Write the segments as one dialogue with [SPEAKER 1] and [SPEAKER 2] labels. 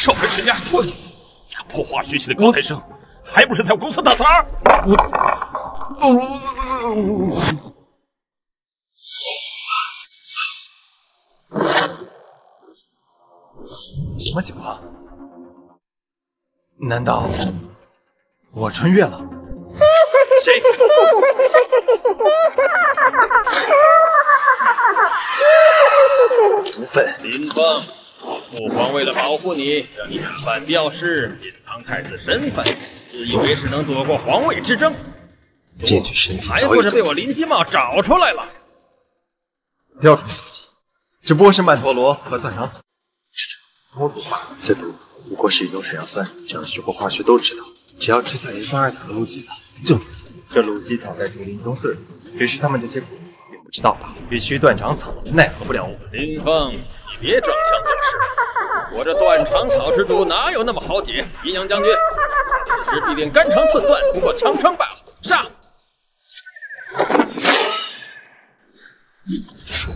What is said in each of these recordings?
[SPEAKER 1] 少本世家，混！你个破化学系的高材生，还不是在我公司打杂？
[SPEAKER 2] 什么情况？难道我穿越了？谁？毒粉！
[SPEAKER 1] 林峰，父皇为了保护你，让你打扮吊饰，隐藏太子身份，自以为是能躲过皇位之争。
[SPEAKER 2] 这具身体
[SPEAKER 1] 还不是被我林金茂找出来了？
[SPEAKER 2] 雕虫小技，只不过是曼陀罗和断肠草。多毒吧？这毒不过是一种水杨酸，只要学过化学都知道，只要吃下盐酸二钾的露基草就能解。这露基草在竹林中最为普及，只是他们这些古人并不知道吧？必须断肠草奈何不了我。
[SPEAKER 1] 林峰，你别装腔作势，我这断肠草之毒哪有那么好解？阴阳将军，此时必定肝肠寸断，不过强撑罢了。杀！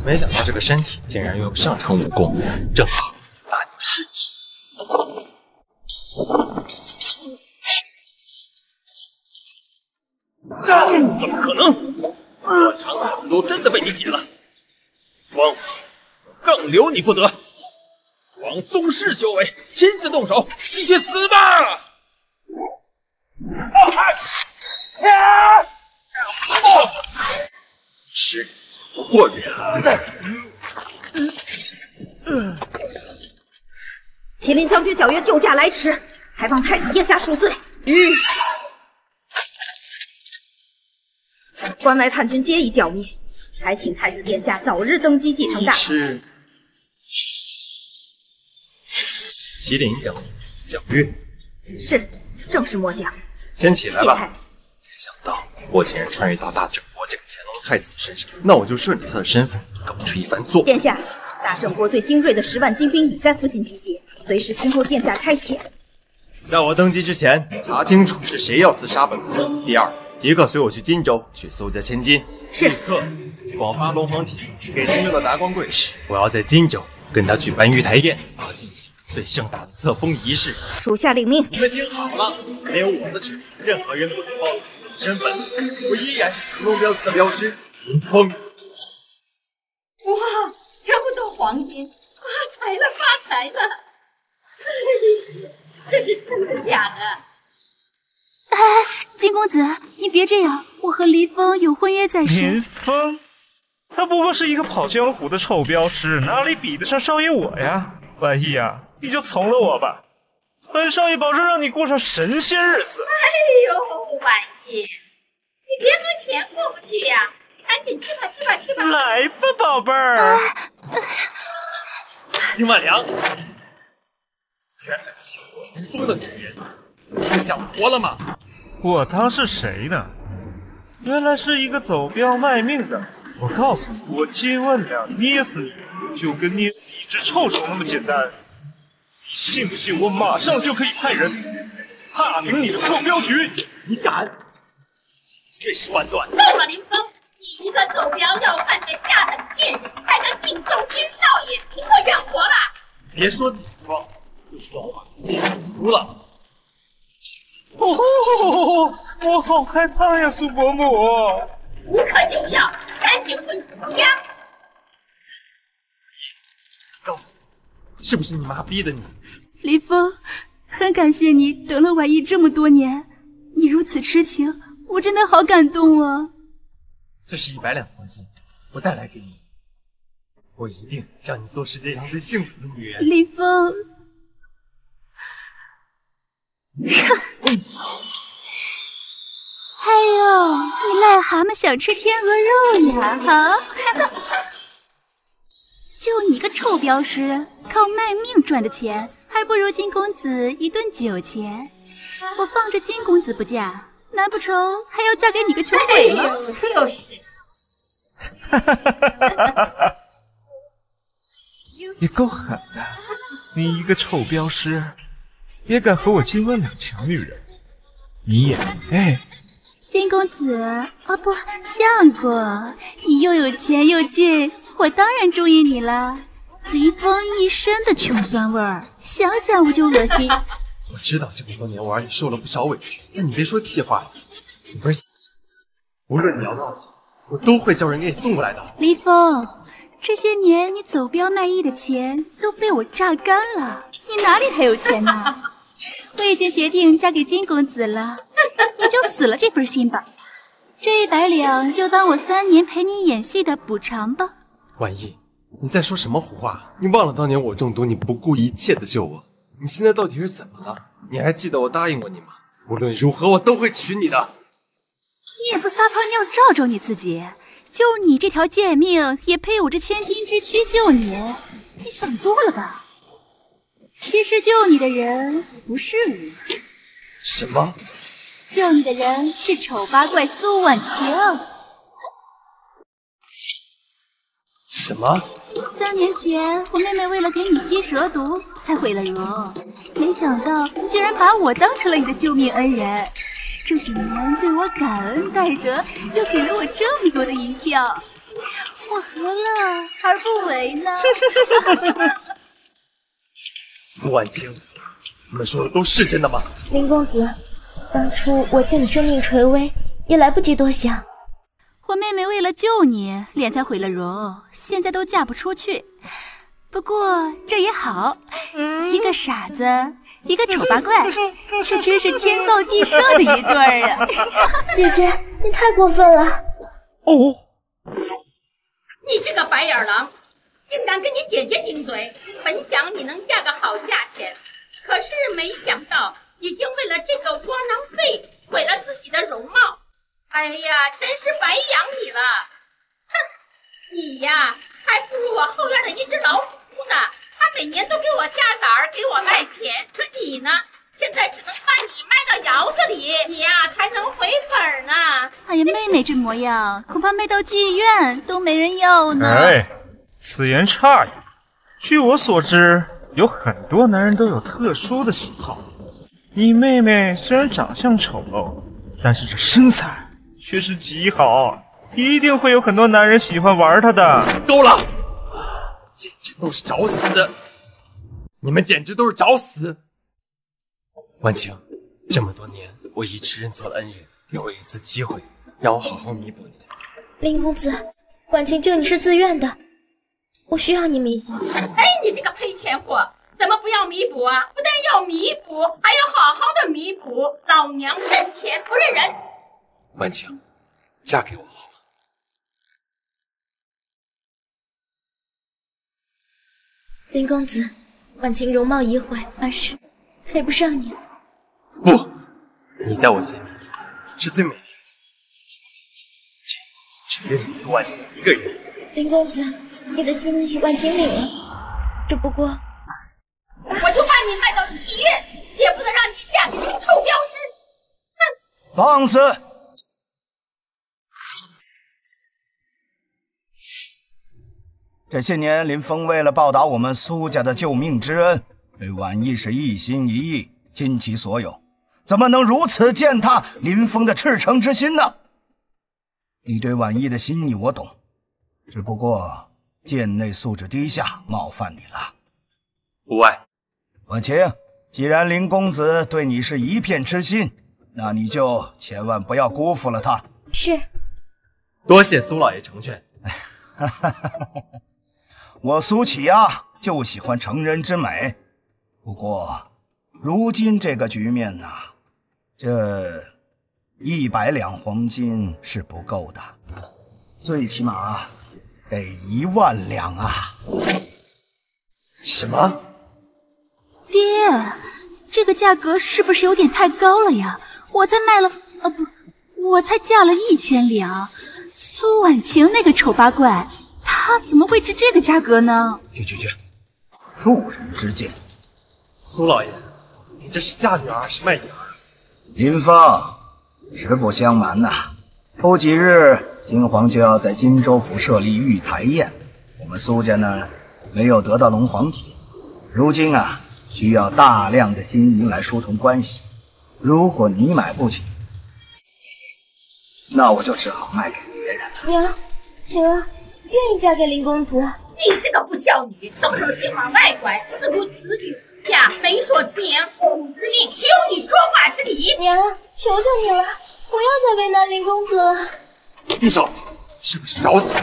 [SPEAKER 2] 没想到这个身体竟然拥有上乘武功，正好拿你试试。
[SPEAKER 1] 怎么可能？断肠草之毒真的被你解了？风，更留你不得！皇宗室修为，亲自动手，你去死吧！
[SPEAKER 2] 是我原来。
[SPEAKER 3] 麒麟将军矫约救驾来迟，还望太子殿下恕罪。关外叛军皆已剿灭，还请太子殿下早日登基继承大统。
[SPEAKER 2] 是麒麟将军矫约，
[SPEAKER 3] 是，正是末将。
[SPEAKER 2] 先起来吧。
[SPEAKER 3] 谢太子。
[SPEAKER 2] 没想到我竟然穿越到大郑国这个乾隆太子身上，那我就顺着他的身份搞出一番作为。
[SPEAKER 3] 殿下，大郑国最精锐的10万精兵已在附近集结，随时听候殿下差遣。
[SPEAKER 2] 在我登基之前，查清楚是谁要刺杀本国。第二，即刻随我去荆州去搜加千金。
[SPEAKER 3] 是。
[SPEAKER 2] 立刻广发龙皇帖给荆州的达官贵士，我要在荆州跟他举办玉台宴，要进行最盛大的册封仪式。
[SPEAKER 3] 属下领命。
[SPEAKER 2] 你们听好了，没有我的旨，任何人不准暴露自己的身份。我依然是龙标寺的镖师林峰。
[SPEAKER 4] 哇，这么多黄金，发财了，发财了！这是真的假的？
[SPEAKER 5] 哎，金公子，你别这样，我和黎峰有婚约在身。
[SPEAKER 6] 林峰，他不过是一个跑江湖的臭镖师，哪里比得上少爷我呀？万一啊，你就从了我吧，本少爷保证让你过上神仙日子。
[SPEAKER 4] 哎呦，万一，你别和钱过不去呀，赶紧去吧，去吧，去吧！
[SPEAKER 6] 来吧，宝贝儿。
[SPEAKER 2] 金万良，居然敢欺负我林峰的女人，你不想活了吗？
[SPEAKER 6] 我当是谁呢？原来是一个走镖卖命的。我告诉你，我金万两捏死你，就跟捏死一只臭手那么简单。你信不信我马上就可以派人踏平你的臭镖局？
[SPEAKER 2] 你敢？碎尸万段！
[SPEAKER 4] 够了，林峰，你一个走镖要饭的下等贱人，还敢顶撞金少爷，你不想活了？
[SPEAKER 2] 别说顶撞，就算我把你解除了。
[SPEAKER 6] 哦，我好害怕呀，苏伯母。
[SPEAKER 4] 无可救药，赶紧滚出苏家！
[SPEAKER 2] 告诉我，是不是你妈逼的你？
[SPEAKER 5] 黎峰，很感谢你等了婉意这么多年，你如此痴情，我真的好感动啊！
[SPEAKER 2] 这是100两黄金，我带来给你，我一定让你做世界上最幸福的女人。
[SPEAKER 5] 黎峰，哎呦，你癞蛤蟆想吃天鹅肉呀？哈！就你个臭镖师，靠卖命赚的钱，还不如金公子一顿酒钱。我放着金公子不嫁，难不成还要嫁给你个穷鬼吗？
[SPEAKER 4] 就是。
[SPEAKER 6] 你够狠的，你一个臭镖师，也敢和我金万两抢女人，你也配？
[SPEAKER 5] 金公子，哦不，相公，你又有钱又俊，我当然中意你了。林峰一身的穷酸味儿，想想我就恶心。
[SPEAKER 2] 我知道这么多年我让你受了不少委屈，但你别说气话呀！你不是小气，无论你要多少钱，我都会叫人给你送过来的。
[SPEAKER 5] 林峰，这些年你走镖卖艺的钱都被我榨干了，你哪里还有钱呢？我已经决定嫁给金公子了，你就死了这份心吧。这100两就当我3年陪你演戏的补偿吧。
[SPEAKER 2] 婉意，你在说什么胡话？你忘了当年我中毒，你不顾一切的救我，你现在到底是怎么了？你还记得我答应过你吗？无论如何，我都会娶你的。
[SPEAKER 5] 你也不撒泡尿照照你自己，就你这条贱命，也配我这千金之躯救你？你想多了吧？其实救你的人不是我。
[SPEAKER 2] 什么？
[SPEAKER 5] 救你的人是丑八怪苏婉晴。
[SPEAKER 2] 什么
[SPEAKER 5] ？3年前，我妹妹为了给你吸蛇毒，才毁了容。没想到你竟然把我当成了你的救命恩人。这几年对我感恩戴德，又给了我这么多的银票，我何乐而不为呢？
[SPEAKER 2] 苏婉清，你们说的都是真的吗？
[SPEAKER 7] 林公子，当初我见你生命垂危，也来不及多想。
[SPEAKER 5] 我妹妹为了救你，脸才毁了容，现在都嫁不出去。不过这也好，一个傻子，一个丑八怪，这真是天造地设的一对儿啊！
[SPEAKER 7] 姐姐，你太过分了！
[SPEAKER 6] 哦，
[SPEAKER 4] 你这个白眼狼，竟敢跟你姐姐顶嘴！本想你能价个好价钱，可是没想到已经为了这个窝囊废毁了自己的容貌。哎呀，真是白养你了！哼，你呀，还不如我后院的一只老虎呢。它每年都给我下崽儿，给我卖钱。可你呢，现在只能把你卖到窑子里，你呀才能回本呢。
[SPEAKER 5] 哎呀，妹妹这模样，恐怕卖到妓院都没人要呢。
[SPEAKER 6] 哎，此言差矣。据我所知，有很多男人都有特殊的喜好。你妹妹虽然长相丑陋，但是这身材却是极好，一定会有很多男人喜欢玩她的。
[SPEAKER 2] 够了，简直都是找死！你们简直都是找死！婉清，这么多年我一直认错了恩人，给我一次机会，让我好好弥补你。
[SPEAKER 7] 林公子，婉清救你是自愿的，我需要你弥补。
[SPEAKER 4] 哎，你这个赔钱货，怎么不要弥补啊？不但要弥补，还要好好的弥补。老娘认钱不认人。
[SPEAKER 2] 婉清，嫁给我好吗？
[SPEAKER 7] 林公子，婉清容貌已毁，20世配不上你。
[SPEAKER 2] 不，你在我心里是最美丽的。这辈子只认你苏婉清一个人。
[SPEAKER 7] 林公子，你的心意婉清领了，只不过
[SPEAKER 4] 我就把你卖到妓院，也不能让你嫁给这个臭镖师。哼！
[SPEAKER 8] 放肆！这些年，林峰为了报答我们苏家的救命之恩，对婉意是一心一意，尽其所有，怎么能如此践踏林峰的赤诚之心呢？你对婉意的心意我懂，只不过贱内素质低下，冒犯你了。
[SPEAKER 2] 无碍。
[SPEAKER 8] 婉清，既然林公子对你是一片痴心，那你就千万不要辜负了他。
[SPEAKER 7] 是。
[SPEAKER 2] 多谢苏老爷成全。
[SPEAKER 8] 我苏启呀，就喜欢成人之美。不过，如今这个局面呐，这100两黄金是不够的，最起码得1万两啊！
[SPEAKER 2] 什么？
[SPEAKER 5] 爹，这个价格是不是有点太高了呀？我才卖了，我才嫁了1000两，苏婉晴那个丑八怪。他怎么会值这个价格呢？
[SPEAKER 8] 去，妇人之见。
[SPEAKER 2] 苏老爷，你这是嫁女儿还是卖女儿？
[SPEAKER 8] 林峰，实不相瞒呐，不几日新皇就要在荆州府设立玉台宴，我们苏家呢没有得到龙皇体，如今啊需要大量的金银来疏通关系。如果你买不起，那我就只好卖给别人了。
[SPEAKER 7] 娘，晴儿愿意嫁给林公子。
[SPEAKER 4] 你这个个不孝女，动手净往外拐，自古子女出嫁，媒妁之言，父母之命，岂有你说话之理？
[SPEAKER 7] 娘，求求你了，不要再为难林公子了。
[SPEAKER 2] 住手！是不是找死？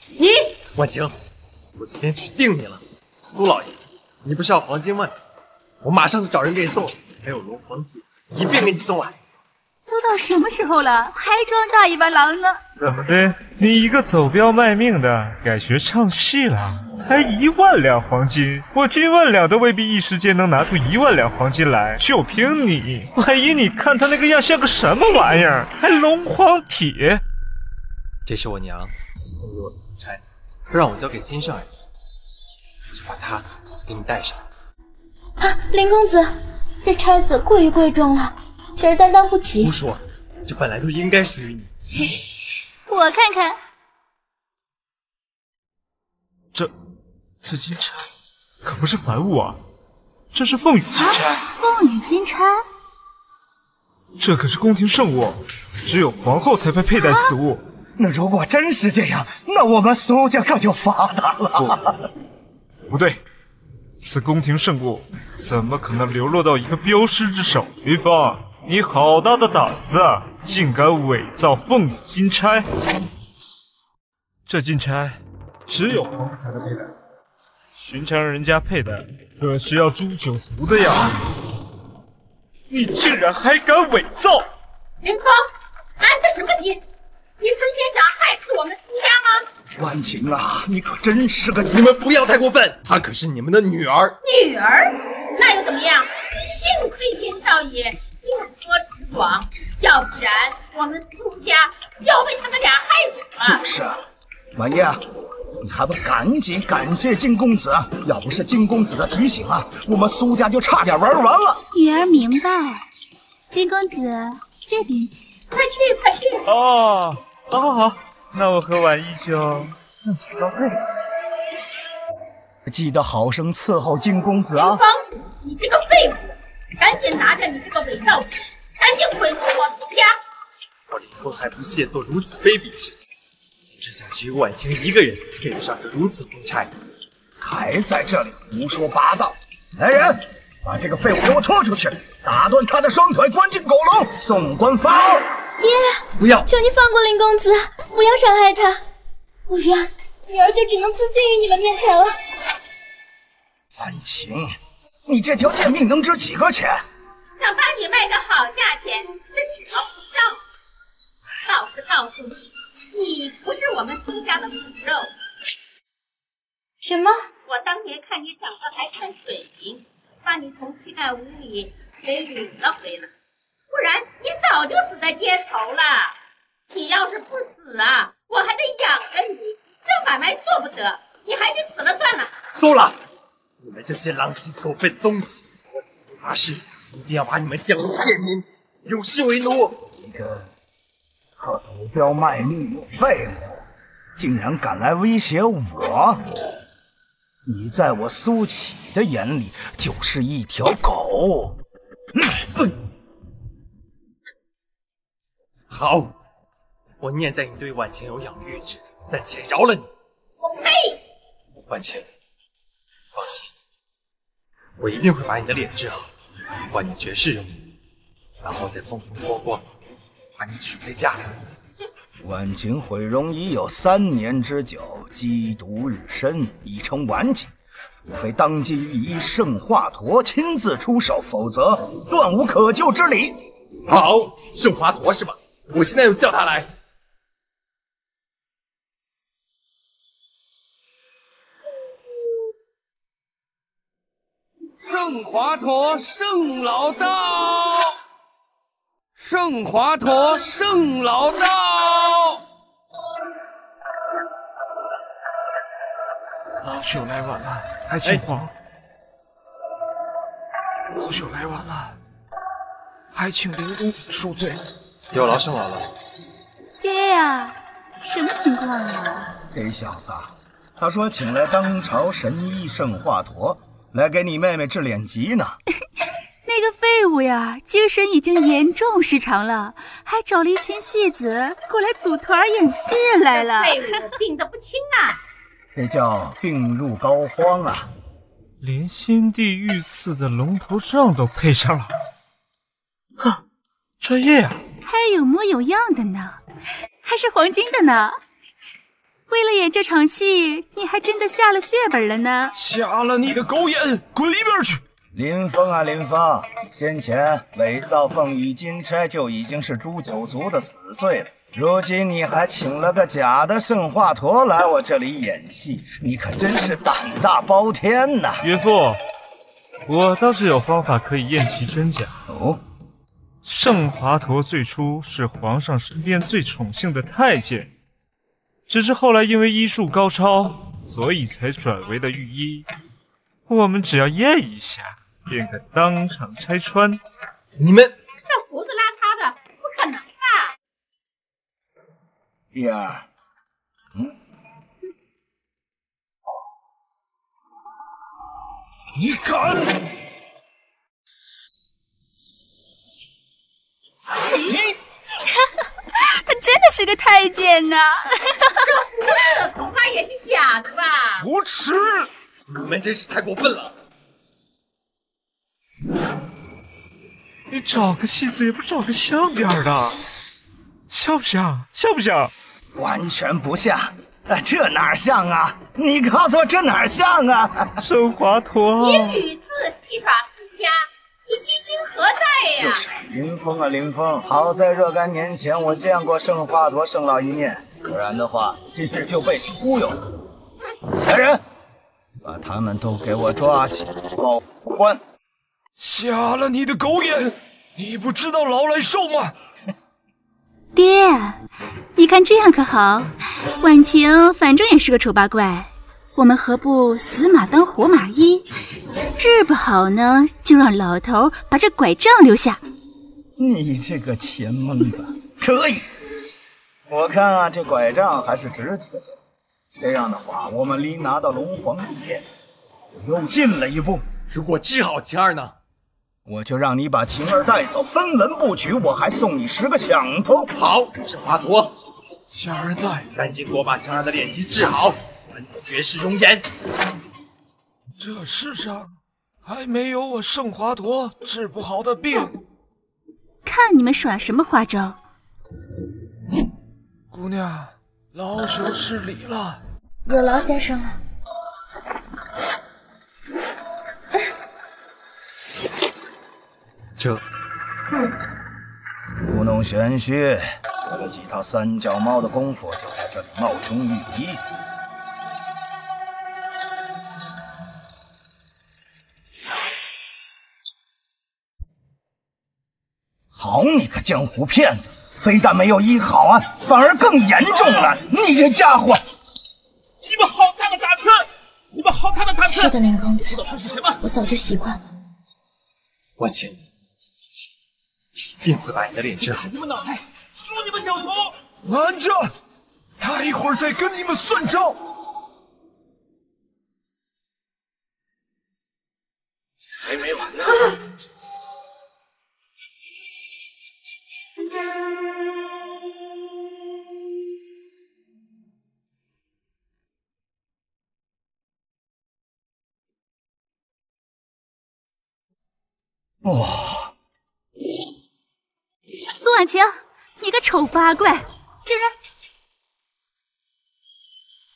[SPEAKER 4] 你
[SPEAKER 2] 婉晴，我今天去定你了。苏老爷，你不是要黄金吗？我马上就找人给你送，还有龙皇铁一并给你送来。
[SPEAKER 5] 都到什么时候了，还装大尾巴狼呢？
[SPEAKER 6] 怎么的？你一个走镖卖命的，改学唱戏了？才1万两黄金，我金万两都未必一时间能拿出1万两黄金来，就凭你，万一你看他那个样像个什么玩意儿，还龙皇铁？
[SPEAKER 2] 这是我娘送给我的夫差，让我交给金上人，就把它给你带上。
[SPEAKER 7] 啊，林公子，这钗子过于贵重了，今儿担当不起。
[SPEAKER 2] 胡说，这本来就应该属于你。
[SPEAKER 5] 我看看，
[SPEAKER 6] 这金钗可不是凡物啊，这是凤羽金钗。
[SPEAKER 5] 凤羽金钗，
[SPEAKER 6] 这可是宫廷圣物，只有皇后才配佩戴此物。
[SPEAKER 8] 那如果真是这样，那我们苏家可就发达了。
[SPEAKER 6] 不对，此宫廷圣物怎么可能流落到一个镖师之手？云芳，你好大的胆子，竟敢伪造凤羽金钗！这金钗只有皇后才能佩戴，寻常人家佩戴可是要诛九族的呀！你竟然还敢伪造！
[SPEAKER 4] 林峰，安的什么心？你存心想害死我们苏家吗？
[SPEAKER 8] 婉晴啊，你可真是个……
[SPEAKER 2] 你们不要太过分，她可是你们的女儿。
[SPEAKER 4] 女儿？那又怎么样？幸亏金少爷见多识广，要不然我们苏家就要被他们俩害死了。
[SPEAKER 8] 就是啊，婉叶，你还不赶紧感谢金公子？要不是金公子的提醒啊，我们苏家就差点玩完了。
[SPEAKER 5] 女儿明白。金公子，这边请。
[SPEAKER 4] 快去，快去！
[SPEAKER 6] 哦，好，那我和婉义就暂且告退。
[SPEAKER 8] 记得好生伺候金公子啊！
[SPEAKER 4] 林峰，你这个废物，赶紧拿着你这个伪造品，赶紧滚出我苏家！
[SPEAKER 2] 我林峰还不屑做如此卑鄙的事情，只想只有婉晴一个人配得上这如此风差。
[SPEAKER 8] 还在这里胡说八道！来人，把这个废物给我拖出去，打断他的双腿，关进狗笼，送官发二。
[SPEAKER 7] 爹，
[SPEAKER 2] 不要！
[SPEAKER 7] 求你放过林公子，不要伤害他，不然女儿就只能自尽于你们面前了。
[SPEAKER 8] 范晴，你这条贱命能值几个钱？
[SPEAKER 4] 想把你卖个好价钱是指望不上。老实告诉你，你不是我们苏家的骨肉。
[SPEAKER 7] 什么？
[SPEAKER 4] 我当年看你长得还算水灵，把你从乞丐屋里给掳了回来，不然你早就死在街头了。你要是不死啊，我还得养着你，这买卖做不得，你还是死了算了。
[SPEAKER 2] 够了！你们这些狼藉狗吠的东西，我发誓一定要把你们降为贱民，永世为奴！
[SPEAKER 8] 一个走镖卖命的废物，竟然敢来威胁我！你在我苏启的眼里就是一条狗。
[SPEAKER 2] 好，我念在你对婉晴有养育之恩，暂且饶了你。
[SPEAKER 4] 我呸！
[SPEAKER 2] 婉晴，放心，我一定会把你的脸治好，换你绝世容颜，然后再风风光光把你娶回家。
[SPEAKER 8] 婉晴毁容已有3年之久，积毒日深，已成顽疾。除非当今御医圣华佗亲自出手，否则断无可救之理。
[SPEAKER 2] 好，圣华佗是吧？我现在就叫他来。
[SPEAKER 9] 圣华佗圣老道，圣华佗圣老道。
[SPEAKER 6] 老朽来晚了，还请皇。老朽来晚了，还请林公子恕罪。
[SPEAKER 2] 有劳圣老了。
[SPEAKER 5] 爹呀，什么情况啊？
[SPEAKER 8] 这小子，他说请来当朝神医圣华佗来给你妹妹治脸疾呢。
[SPEAKER 5] 那个废物呀，精神已经严重失常了，还找了一群戏子过来组团演戏来了。
[SPEAKER 4] 废物病得不轻啊！
[SPEAKER 8] 这叫病入膏肓啊！
[SPEAKER 6] 连先帝御赐的龙头杖都配上了，哼，专业啊！
[SPEAKER 5] 还有模有样的呢，还是黄金的呢。为了演这场戏，你还真的下了血本了呢。
[SPEAKER 6] 瞎了你的狗眼，滚一边去！
[SPEAKER 8] 林峰啊，林峰，先前伪造凤羽金钗就已经是诛九族的死罪了。如今你还请了个假的圣华佗来我这里演戏，你可真是胆大包天呐！
[SPEAKER 6] 岳父，我倒是有方法可以验其真假。
[SPEAKER 8] 哦，
[SPEAKER 6] 圣华佗最初是皇上身边最宠幸的太监，只是后来因为医术高超，所以才转为了御医。我们只要验一下，便可当场拆穿。
[SPEAKER 2] 你们
[SPEAKER 4] 这胡子拉碴的，不可能吧？
[SPEAKER 8] 碧儿，
[SPEAKER 6] 你敢！
[SPEAKER 5] 他真的是个太监呐！
[SPEAKER 4] 这胡子恐怕也是假的吧？
[SPEAKER 6] 无耻！
[SPEAKER 2] 你们真是太过分了！
[SPEAKER 6] 你找个戏子也不找个像点的，像不像？像不像？
[SPEAKER 8] 完全不像。这哪像啊？你告诉我这哪像啊？
[SPEAKER 6] 圣华佗，
[SPEAKER 4] 你屡次戏耍苏家，你居心何在呀？
[SPEAKER 8] 就是林峰啊，林峰，好在若干年前我见过圣华佗圣老一面，不然的话，今日就被你忽悠了。来人，把他们都给我抓起来，报官！
[SPEAKER 6] 瞎了你的狗眼！你不知道劳来受吗？
[SPEAKER 5] 爹，你看这样可好？婉晴反正也是个丑八怪，我们何不死马当活马医？治不好呢，就让老头把这拐杖留下。
[SPEAKER 8] 你这个钱蒙子，可以。我看啊，这拐杖还是值钱的。这样的话，我们离拿到龙皇御殿又近了一步。
[SPEAKER 2] 如果治好晴儿呢？
[SPEAKER 8] 我就让你把晴儿带走，分文不取，我还送你10个响头。
[SPEAKER 2] 好，圣华佗，
[SPEAKER 6] 夏儿在，
[SPEAKER 2] 赶紧给我把晴儿的脸疾治好，还你绝世容颜。
[SPEAKER 6] 这世上还没有我圣华佗治不好的病。
[SPEAKER 5] 看你们耍什么花招！
[SPEAKER 6] 姑娘，老朽失礼了。
[SPEAKER 7] 有劳先生了。
[SPEAKER 2] 这
[SPEAKER 8] 故弄玄虚，学了几套三脚猫的功夫，就在这里冒充御医。好你个江湖骗子，非但没有医好啊，反而更严重了！你这家伙！
[SPEAKER 1] 你们好大的胆子！你们好大的胆子！
[SPEAKER 7] 是的，林公子，
[SPEAKER 1] 这是什么？
[SPEAKER 7] 我早就习惯了。
[SPEAKER 2] 婉晴，一定会把你的脸治好。
[SPEAKER 1] 你们脑袋，诛你们九族！
[SPEAKER 6] 慢着，他一会儿再跟你们算账。
[SPEAKER 1] 还没完呢！
[SPEAKER 8] 哇！
[SPEAKER 5] 苏婉晴，你个丑八怪，竟然！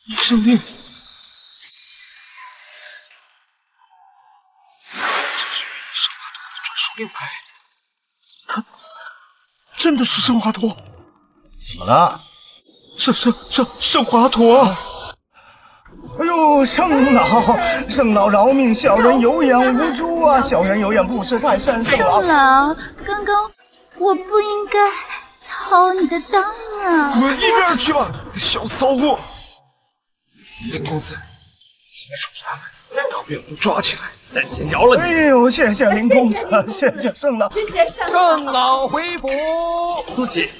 [SPEAKER 6] 医生令，这是圣华佗的专属令牌，他真的是圣华佗。
[SPEAKER 8] 怎么了？
[SPEAKER 6] 圣华佗！
[SPEAKER 8] 哎呦，圣老饶命！小人有眼无珠啊！小人有眼不识泰山。
[SPEAKER 5] 圣老，刚刚我不应该掏你的裆啊！
[SPEAKER 6] 滚一边去吧，小骚货！林公子，怎么处置他们？当兵都抓起来，
[SPEAKER 2] 但先饶了你！
[SPEAKER 8] 哎呦，谢谢林公子，谢谢圣老。
[SPEAKER 4] 谢谢圣
[SPEAKER 9] 圣老回府。
[SPEAKER 2] 苏琪，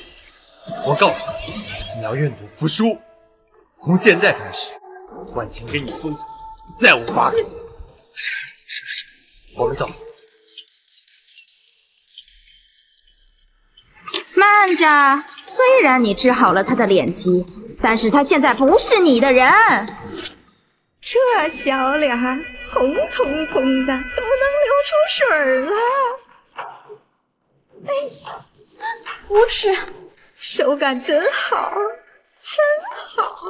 [SPEAKER 2] 我告诉你，你要愿赌服输。从现在开始，婉晴给你苏家再无瓜葛。是，我们走。
[SPEAKER 3] 慢着，虽然你治好了他的脸疾，但是他现在不是你的人。这小脸儿红彤彤的，都能流出水儿了。哎呀，
[SPEAKER 5] 无耻！
[SPEAKER 3] 手感真好，真好。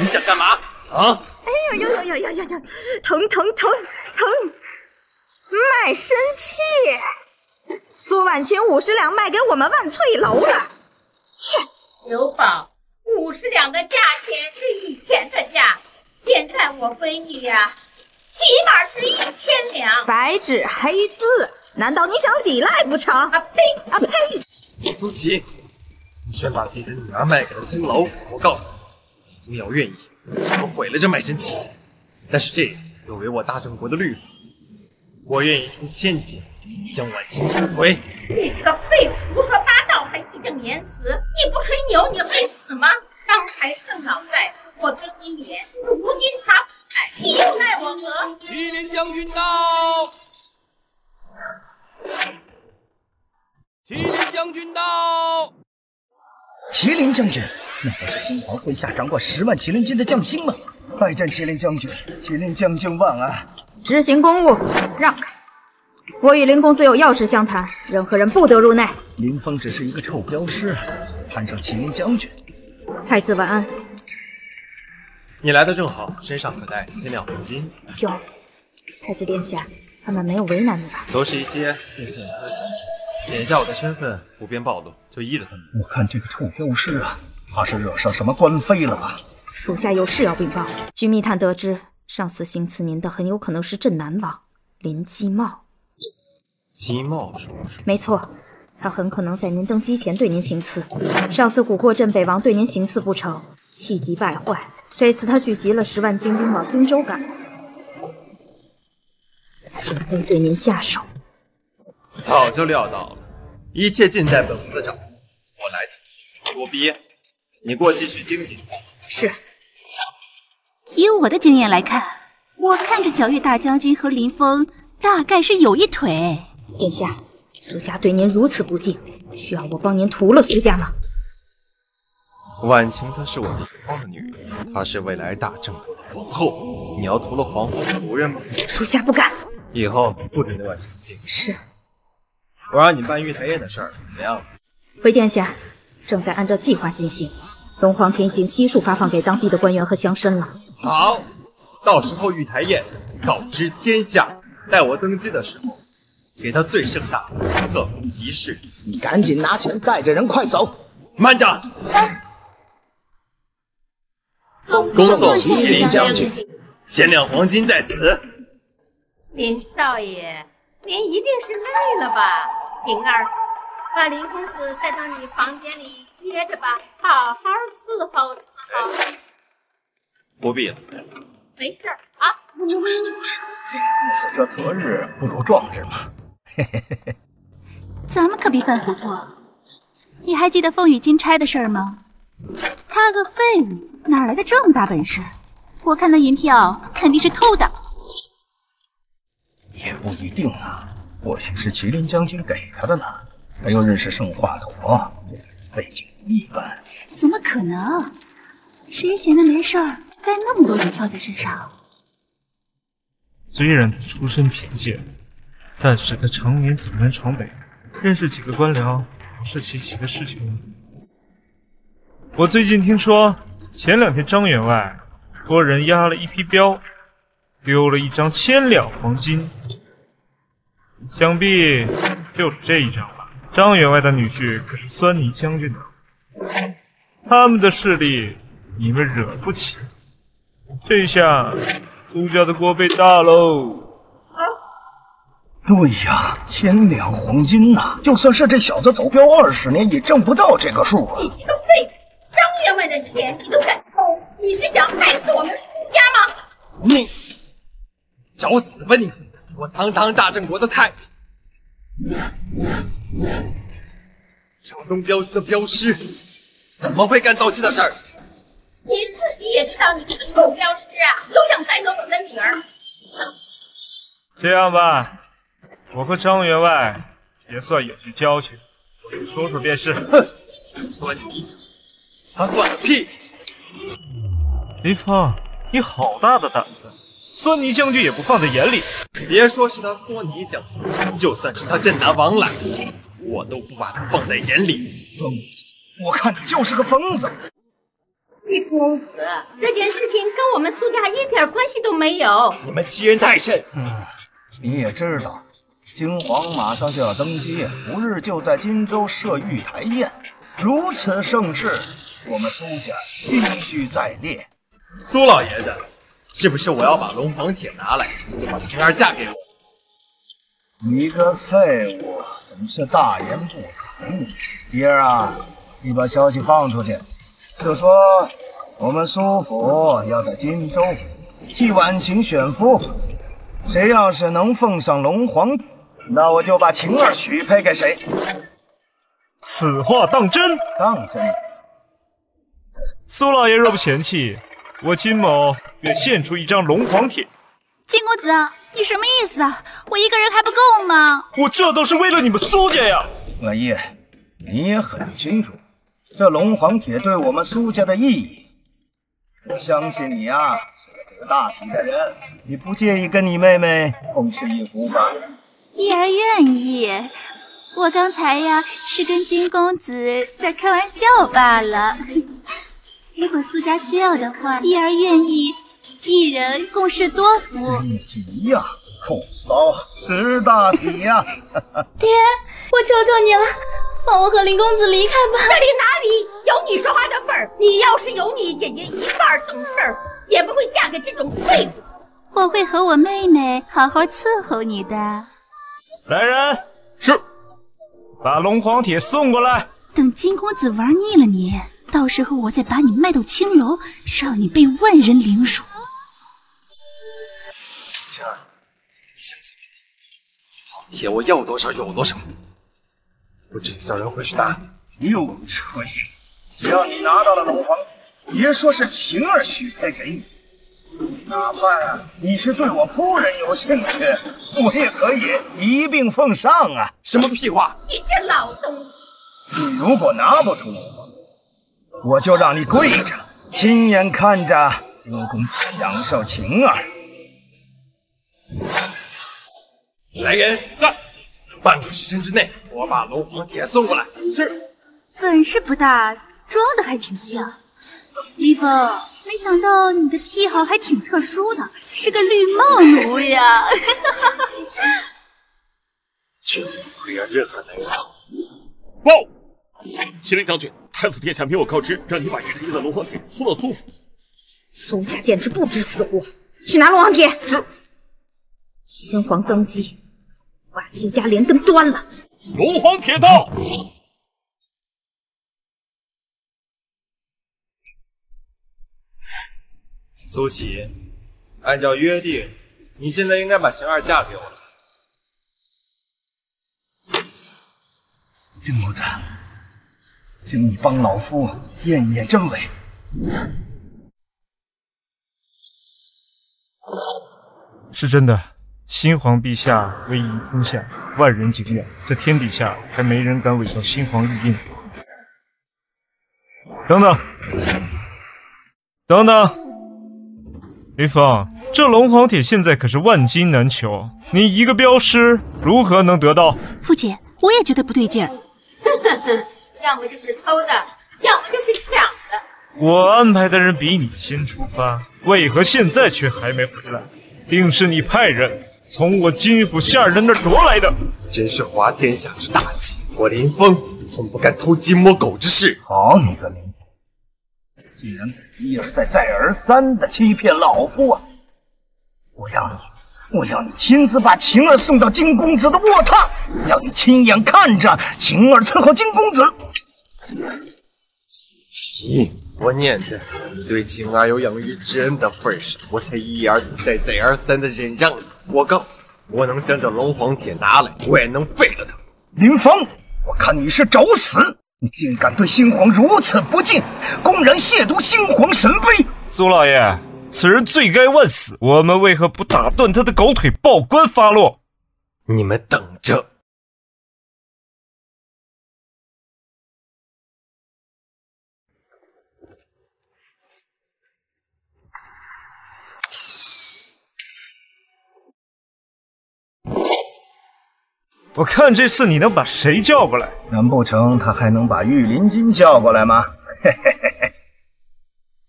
[SPEAKER 1] 你想干嘛啊？
[SPEAKER 3] 哎呦呦呦呦呦呦！疼疼疼疼！卖身契，苏婉清50两卖给我们万翠楼了。切！
[SPEAKER 4] 刘宝，50两的价钱是以前的价，现在我闺女呀，起码值1000两。
[SPEAKER 3] 白纸黑字，难道你想抵赖不成？
[SPEAKER 4] 啊呸！
[SPEAKER 3] 啊呸！
[SPEAKER 2] 苏琪，你居然把自己的女儿卖给了青楼，我告诉你，苏瑶愿意，我毁了这卖身契。但是这有违我大郑国的律法，我愿意出千金将婉清赎回。
[SPEAKER 4] 你这个废物，胡说八道还义正言辞，你不吹牛你会死吗？刚才盛老在，我跟你演，如今他不在，你又奈我何？
[SPEAKER 9] 麒麟将军到！麒麟将军到！
[SPEAKER 8] 麒麟将军，那不是新皇麾下掌管10万麒麟军的将星吗？拜见麒麟将军，麒麟将军万安。
[SPEAKER 3] 执行公务，让开！我与林公子有要事相谈，任何人不得入内。
[SPEAKER 8] 林峰只是一个臭镖师，攀上麒麟将军。
[SPEAKER 3] 太子晚安。
[SPEAKER 2] 你来的正好，身上可带1000两黄金。
[SPEAKER 3] 有，太子殿下，他们没有为难你吧？
[SPEAKER 2] 都是一些近亲人的小事，眼下我的身份不便暴露，就依着他们。
[SPEAKER 8] 我看这个臭镖师啊，怕是惹上什么官非了吧？
[SPEAKER 3] 属下有事要禀报。据密探得知，上次行刺您的很有可能是镇南王林基茂。
[SPEAKER 2] 基茂是不是？
[SPEAKER 3] 没错，他很可能在您登基前对您行刺。上次蛊惑镇北王对您行刺不成，气急败坏。这次他聚集了10万精兵往荆州赶，准备对您下手。
[SPEAKER 2] 早就料到了，一切尽在本王的掌握。我来的捉鳖，你给我继续盯紧。
[SPEAKER 3] 是。
[SPEAKER 5] 以我的经验来看，我看着皎月大将军和林峰大概是有一腿。
[SPEAKER 3] 殿下，苏家对您如此不敬，需要我帮您屠了苏家吗？
[SPEAKER 2] 婉清她是我林峰的女人，她是未来大郑国的皇后，你要屠了皇后的族人吗？
[SPEAKER 3] 属下不敢。
[SPEAKER 2] 以后不准对婉清近。
[SPEAKER 3] 是。
[SPEAKER 2] 我让你办玉台宴的事儿怎么样？
[SPEAKER 3] 回殿下，正在按照计划进行。龙皇田已经悉数发放给当地的官员和乡绅了。
[SPEAKER 2] 好，到时候玉台宴告知天下，待我登基的时候，给他最盛大的册封仪式。
[SPEAKER 8] 你赶紧拿钱，带着人快走！
[SPEAKER 2] 慢着！恭送麒麟将军，1000两黄金在此。
[SPEAKER 4] 林少爷，您一定是累了吧？婷儿，把林公子带到你房间里歇着吧，好好伺候伺候。
[SPEAKER 2] 不必了，
[SPEAKER 4] 没事啊。
[SPEAKER 8] 就是，死者择日不如撞日嘛。嘿嘿嘿嘿。
[SPEAKER 5] 咱们可别犯糊涂。你还记得风雨金钗的事儿吗？他个废物，哪来的这么大本事？我看那银票肯定是偷的。
[SPEAKER 8] 也不一定啊，或许是麒麟将军给他的呢。还有认识圣化的我，背景一般。
[SPEAKER 5] 怎么可能？谁闲的没事儿带那么多银票在身上？
[SPEAKER 6] 虽然他出身贫贱，但是他常年走南闯北，认识几个官僚不是稀奇的事情吗？我最近听说，前2天张员外托人押了一批镖，丢了一张1000两黄金，想必就是这一张吧。张员外的女婿可是酸泥将军的，他们的势力你们惹不起。这下苏家的锅被大喽！
[SPEAKER 8] 对呀，1000两黄金呐，就算是这小子走镖20年，也挣不到这个数啊！
[SPEAKER 4] 你这个废物，张员外的钱你都敢偷，你是想害死我们苏家吗？
[SPEAKER 2] 你找死吧你！我堂堂大郑国的太掌东镖局的镖师，怎么会干糟心的事儿？
[SPEAKER 4] 你自己也知道你是个臭镖师啊，就想带走我的女儿。
[SPEAKER 6] 这样吧，我和张员外也算有些交情，我说说便是。
[SPEAKER 2] 哼，算你一脚，他算个屁！
[SPEAKER 6] 林峰，你好大的胆子！索尼将军也不放在眼里。
[SPEAKER 2] 别说是他索尼将军，就算是他镇南王来，我都不把他放在眼里。
[SPEAKER 8] 疯子，我看你就是个疯子。
[SPEAKER 4] 李公子，这件事情跟我们苏家一点关系都没有。
[SPEAKER 2] 你们欺人太甚！
[SPEAKER 8] 你也知道，金皇马上就要登基，5日就在荆州设玉台宴，如此盛世，我们苏家必须再列。
[SPEAKER 2] 苏老爷子，是不是我要把龙皇帖拿来，就把晴儿嫁给我？
[SPEAKER 8] 你个废物，怎是大言不惭？迪儿啊，你把消息放出去，就说我们苏府要在荆州替婉晴选夫，谁要是能奉上龙皇，那我就把晴儿许配给谁。
[SPEAKER 6] 此话当真？
[SPEAKER 8] 当真。
[SPEAKER 6] 苏老爷若不嫌弃，我金某愿献出一张龙皇帖。
[SPEAKER 5] 金公子，你什么意思啊？我一个人还不够吗？
[SPEAKER 6] 我这都是为了你们苏家呀！
[SPEAKER 8] 婉叶，你也很清楚，这龙皇帖对我们苏家的意义。我相信你啊，是个得大体的人，你不介意跟你妹妹共吃一幅吧？
[SPEAKER 5] 叶儿愿意。我刚才呀是跟金公子在开玩笑罢了。如果苏家需要的话，叶儿愿意一人共侍多福。
[SPEAKER 8] 一样，控骚识大体呀！
[SPEAKER 7] 爹，我求求你了，放我和林公子离开吧。
[SPEAKER 4] 这里哪里有你说话的份儿？你要是有你姐姐一半懂事儿，也不会嫁给这种废物。
[SPEAKER 5] 我会和我妹妹好好伺候你的。
[SPEAKER 6] 来人，是，把龙皇帖送过来。
[SPEAKER 5] 等金公子玩腻了你，到时候我再把你卖到青楼，让你被万人凌辱。
[SPEAKER 2] 晴儿，你相信我，皇帖我要多少有多少，不至于叫人回去拿。
[SPEAKER 8] 又吹！只要你拿到了龙皇，别说是晴儿许配给你，哪怕你是对我夫人有兴趣，我也可以一并奉上啊！
[SPEAKER 2] 什么屁话！
[SPEAKER 4] 你这老东西！
[SPEAKER 8] 你如果拿不出龙皇，我就让你跪着，亲眼看着金公子享受晴儿。
[SPEAKER 2] 来人，干！半个时辰之内，我把龙皇帖送过来。
[SPEAKER 6] 是。
[SPEAKER 5] 本事不大，装的还挺像。李峰，没想到你的癖好还挺特殊的，是个绿帽奴呀！
[SPEAKER 2] 相信，绝对不会让任何男人讨厌。
[SPEAKER 1] 报！麒麟将军，太子殿下命我告知，让你把玉台印的龙皇帖送到苏府。
[SPEAKER 3] 苏家简直不知死活，去拿龙皇帖。
[SPEAKER 1] 是。
[SPEAKER 3] 新皇登基，把苏家连根端了。
[SPEAKER 1] 龙皇帖到。
[SPEAKER 2] 苏琪，按照约定，你现在应该把晴儿嫁给我了。
[SPEAKER 8] 金公子，请你帮老夫验验真伪。
[SPEAKER 6] 是真的，新皇陛下威仪天下，万人敬仰，这天底下还没人敢伪造新皇玉印。等等，等等。林峰，这龙皇帖现在可是万金难求，你一个镖师如何能得到？
[SPEAKER 5] 父亲，我也觉得不对劲儿。
[SPEAKER 4] 要么就是偷的，要么就是抢的。
[SPEAKER 6] 我安排的人比你先出发，为何现在却还没回来？定是你派人从我金府下人那儿夺来的。
[SPEAKER 2] 真是滑天下之大忌，我林峰从不干偷鸡摸狗之事。
[SPEAKER 8] 好你个林峰，既然一而再再而三的欺骗老夫啊！我要你亲自把晴儿送到金公子的卧榻，让你亲眼看着晴儿伺候金公子。
[SPEAKER 2] 齐，我念在你对晴儿有养育之恩的份上，我才一而再再而三的忍让你。我告诉你，我能将这龙皇帖拿来，我也能废了他。
[SPEAKER 8] 林峰，我看你是找死！你竟敢对新皇如此不敬，公然亵渎新皇神威！
[SPEAKER 6] 苏老爷，此人罪该万死，我们为何不打断他的狗腿，报官发落？
[SPEAKER 2] 你们等着！
[SPEAKER 6] 我看这次你能把谁叫过来？
[SPEAKER 8] 难不成他还能把御林军叫过来吗？嘿嘿嘿嘿。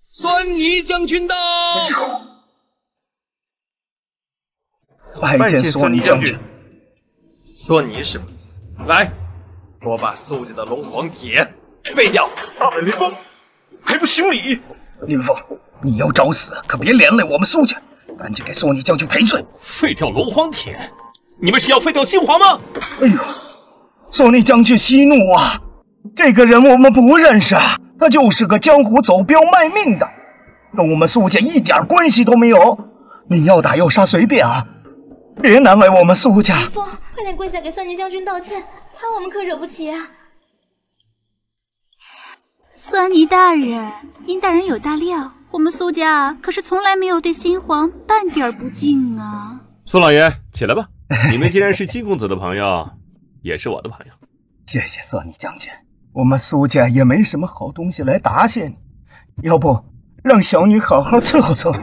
[SPEAKER 9] 孙尼将军到！
[SPEAKER 8] 拜见索尼将军。
[SPEAKER 2] 索尼是吧？来，给我把苏家的龙皇铁废掉！
[SPEAKER 6] 大本林峰，还不行礼！
[SPEAKER 8] 林峰，你要找死，可别连累我们苏家，赶紧给索尼将军赔罪！
[SPEAKER 1] 废掉龙皇铁？你们是要废掉新皇吗？
[SPEAKER 8] 哎呦，索尼将军息怒啊！这个人我们不认识啊，他就是个江湖走镖卖命的，跟我们苏家一点关系都没有。你要打要杀随便啊，别难为我们苏家。
[SPEAKER 7] 林峰，快点跪下给算尼将军道歉，他我们可惹不起啊！
[SPEAKER 5] 算尼大人，殷大人有大量，我们苏家可是从来没有对新皇半点不敬啊！
[SPEAKER 10] 苏老爷，起来吧。你们既然是金公子的朋友，也是我的朋友。
[SPEAKER 8] 谢谢索尼将军，我们苏家也没什么好东西来答谢你，要不让小女好好伺候伺候。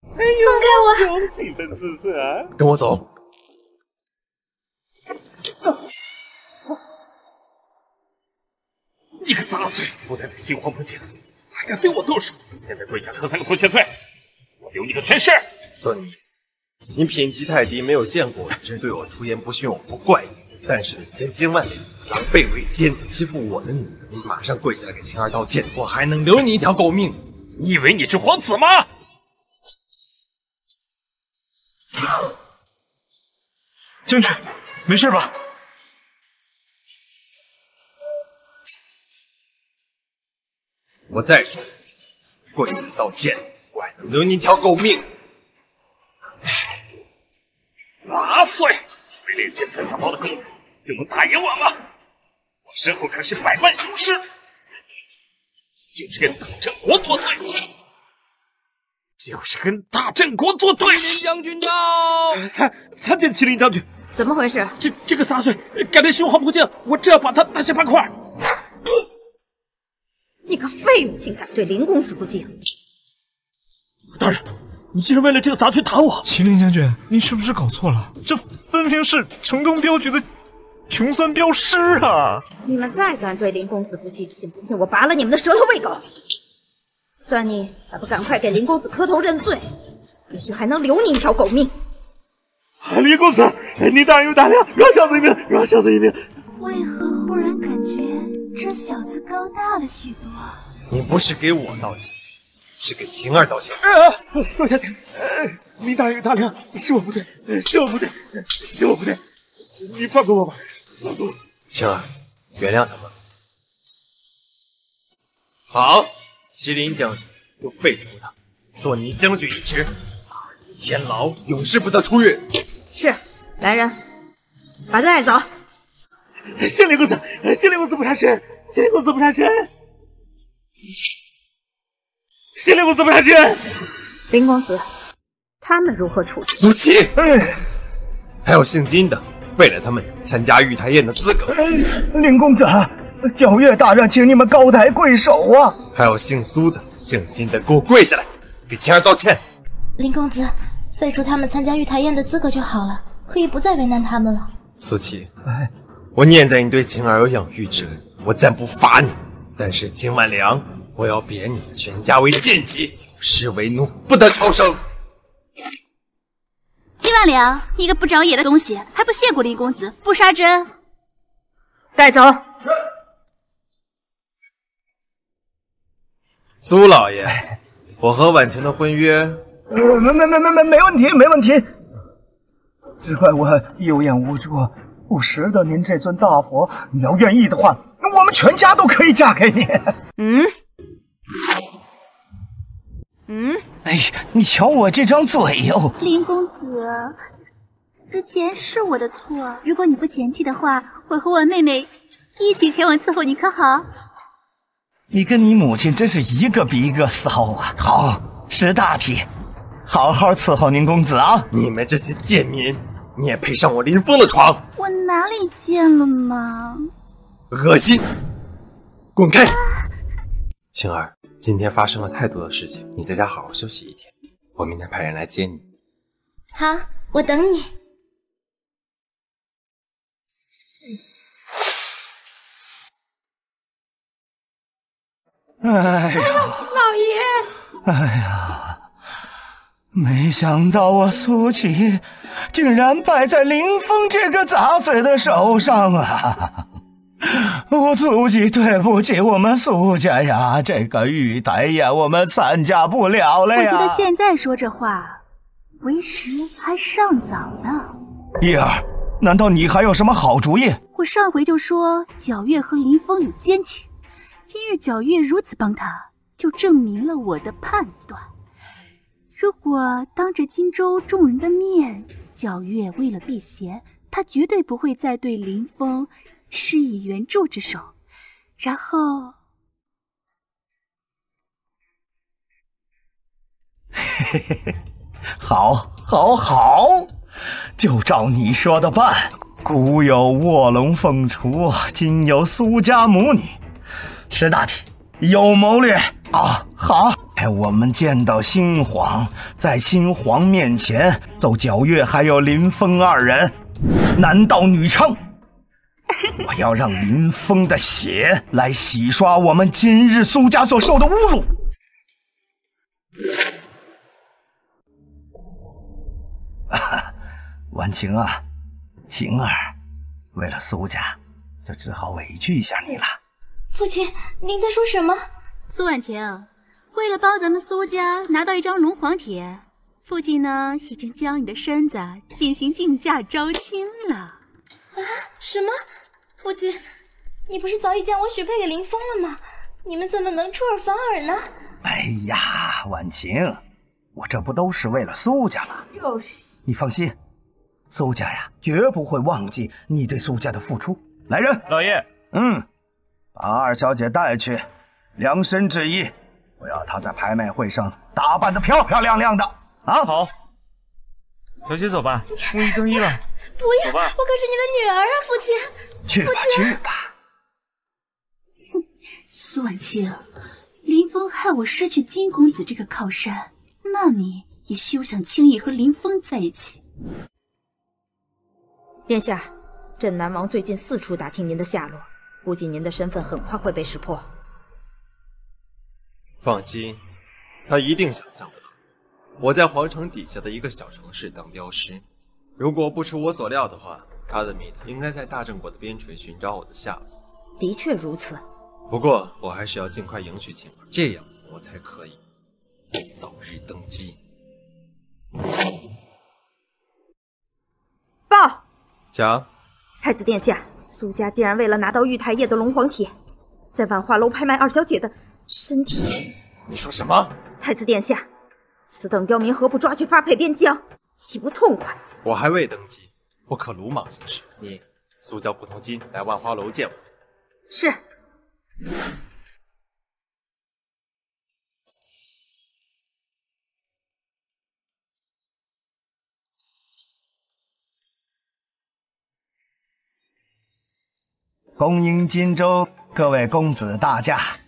[SPEAKER 10] 哎呦，放开我！几分姿色啊！
[SPEAKER 2] 跟我走。
[SPEAKER 1] 你个杂碎，不但对金皇不敬，还敢对我动手！现在跪下磕3个头前罪，我留你个全尸！
[SPEAKER 2] 索尼，你品级太低，没有见过真对我出言不逊，我不怪你。但是你跟金万里狼狈为奸，欺负我的女人，你马上跪下来给晴儿道歉，我还能留你一条狗命。
[SPEAKER 1] 你以为你是皇子吗？
[SPEAKER 6] 将军，没事吧？
[SPEAKER 2] 我再说一次，跪下来道歉，我还能留你一条狗命。
[SPEAKER 1] 杂碎，没练些三脚猫的功夫就能打赢我吗？我身后可是100万雄师，就是跟大郑国作对，就是跟大郑国作对！
[SPEAKER 9] 麒麟将军到！
[SPEAKER 1] 参见麒麟将军。
[SPEAKER 3] 怎么回事？
[SPEAKER 1] 这个杂碎敢对新皇不敬，我这要把他大卸8块！
[SPEAKER 3] 你个废物，竟敢对林公子不敬！
[SPEAKER 1] 大人，你竟然为了这个杂碎打我！
[SPEAKER 6] 麒麟将军，你是不是搞错了？这分明是城东镖局的穷酸镖师啊！
[SPEAKER 3] 你们再敢对林公子不敬，信不信我拔了你们的舌头喂狗？算你还不赶快给林公子磕头认罪，也许还能留你一条狗命。
[SPEAKER 1] 林公子，你大人有大量，饶小子一命，饶小子一命！
[SPEAKER 5] 为何忽然感觉这小子高大了许多？
[SPEAKER 2] 你不是给我道歉，是给晴儿道歉。
[SPEAKER 1] 宋小姐，林大人有大量，是我不对，是我不对，是我不对，你放过我吧，放过我。
[SPEAKER 2] 晴儿，原谅他们。好，麒麟将军就废除他，索尼将军一职，天牢，永世不得出狱。
[SPEAKER 3] 是，来人，把他带走。
[SPEAKER 1] 谢林公子，谢林公子不杀身，谢林公子不杀身，谢林公子不杀身。
[SPEAKER 3] 林公子，他们如何处置？
[SPEAKER 2] 苏琪，还有姓金的，废了他们参加玉台宴的资格。
[SPEAKER 8] 林公子，皎月大人，请你们高抬贵手啊！
[SPEAKER 2] 还有姓苏的、姓金的，给我跪下来，给晴儿道歉。
[SPEAKER 7] 林公子，废除他们参加玉台宴的资格就好了，可以不再为难他们了。
[SPEAKER 2] 苏琪，我念在你对晴儿有养育之恩，我暂不罚你。但是金万良，我要贬你全家为贱籍，视为奴，不得超生。
[SPEAKER 5] 金万良，你个不长眼的东西，还不谢过林公子，不杀之恩。
[SPEAKER 3] 带走。
[SPEAKER 2] 苏老爷，我和婉晴的婚约，
[SPEAKER 8] 没问题，没问题。只怪我有眼无珠，不识得您这尊大佛。你要愿意的话，我们全家都可以嫁给你。哎呀，你瞧我这张嘴哟！
[SPEAKER 5] 林公子，之前是我的错，如果你不嫌弃的话，我和我妹妹一起前往伺候你，可好？
[SPEAKER 8] 你跟你母亲真是一个比一个骚啊！好，识大体，好好伺候宁公子啊！
[SPEAKER 2] 你们这些贱民，你也配上我林峰的床？
[SPEAKER 5] 我哪里贱了吗？
[SPEAKER 2] 恶心！滚开！晴儿，今天发生了太多的事情，你在家好好休息一天，我明天派人来接你。
[SPEAKER 7] 好，我等你。
[SPEAKER 8] 哎呀，
[SPEAKER 4] 老爷！
[SPEAKER 8] 哎呀，没想到我苏琪竟然败在林峰这个杂碎的手上啊！我苏琪对不起我们苏家呀，这个玉台宴我们参加不了了呀。
[SPEAKER 5] 我觉得现在说这话，为时还尚早呢。
[SPEAKER 8] 叶儿，难道你还有什么好主意？
[SPEAKER 5] 我上回就说皎月和林峰有奸情，今日皎月如此帮他，就证明了我的判断。如果当着荆州众人的面，皎月为了避嫌，他绝对不会再对林峰施以援助之手，然后
[SPEAKER 8] 嘿嘿嘿，好，好，好，就照你说的办。古有卧龙凤雏，今有苏家母女，识大体，有谋略啊！好，我们见到新皇，在新皇面前奏皎月还有林峰二人男盗女娼。我要让林峰的血来洗刷我们今日苏家所受的侮辱。婉晴啊，晴儿，为了苏家，就只好委屈一下你了。
[SPEAKER 7] 父亲，您在说什么？
[SPEAKER 5] 苏婉晴，为了帮咱们苏家拿到一张龙皇帖，父亲呢已经将你的身子进行竞价招亲了。
[SPEAKER 7] 啊？什么？父亲，你不是早已将我许配给林峰了吗？你们怎么能出尔反尔呢？
[SPEAKER 8] 哎呀，婉晴，我这不都是为了苏家吗？
[SPEAKER 7] 就是。
[SPEAKER 8] 你放心，苏家呀，绝不会忘记你对苏家的付出。来人，
[SPEAKER 6] 老爷，
[SPEAKER 8] 把二小姐带去，量身制衣，我要她在拍卖会上打扮得漂漂亮亮的啊！
[SPEAKER 6] 好，小姐走吧，木易更衣了。
[SPEAKER 7] 不要，我可是你的女儿啊，父亲。
[SPEAKER 8] 去吧，去吧。
[SPEAKER 5] 哼，苏婉清，林峰害我失去金公子这个靠山，那你也休想轻易和林峰在一起。
[SPEAKER 3] 殿下，镇南王最近四处打听您的下落，估计您的身份很快会被识破。
[SPEAKER 2] 放心，他一定想象不到，我在皇城底下的一个小城市当镖师。如果不出我所料的话，他的密探应该在大郑国的边陲寻找我的下落。
[SPEAKER 3] 的确如此。
[SPEAKER 2] 不过我还是要尽快迎娶晴儿，这样我才可以早日登基。
[SPEAKER 3] 报！
[SPEAKER 2] 讲。
[SPEAKER 3] 太子殿下，苏家竟然为了拿到玉台叶的龙皇帖，在万花楼拍卖二小姐的身体。
[SPEAKER 2] 你说什么？
[SPEAKER 3] 太子殿下，此等刁民何不抓去发配边疆，岂不痛快？
[SPEAKER 2] 我还未登基，不可鲁莽行事。你速叫顾同金来万花楼见我。
[SPEAKER 3] 是。
[SPEAKER 8] 恭迎荆州各位公子大驾，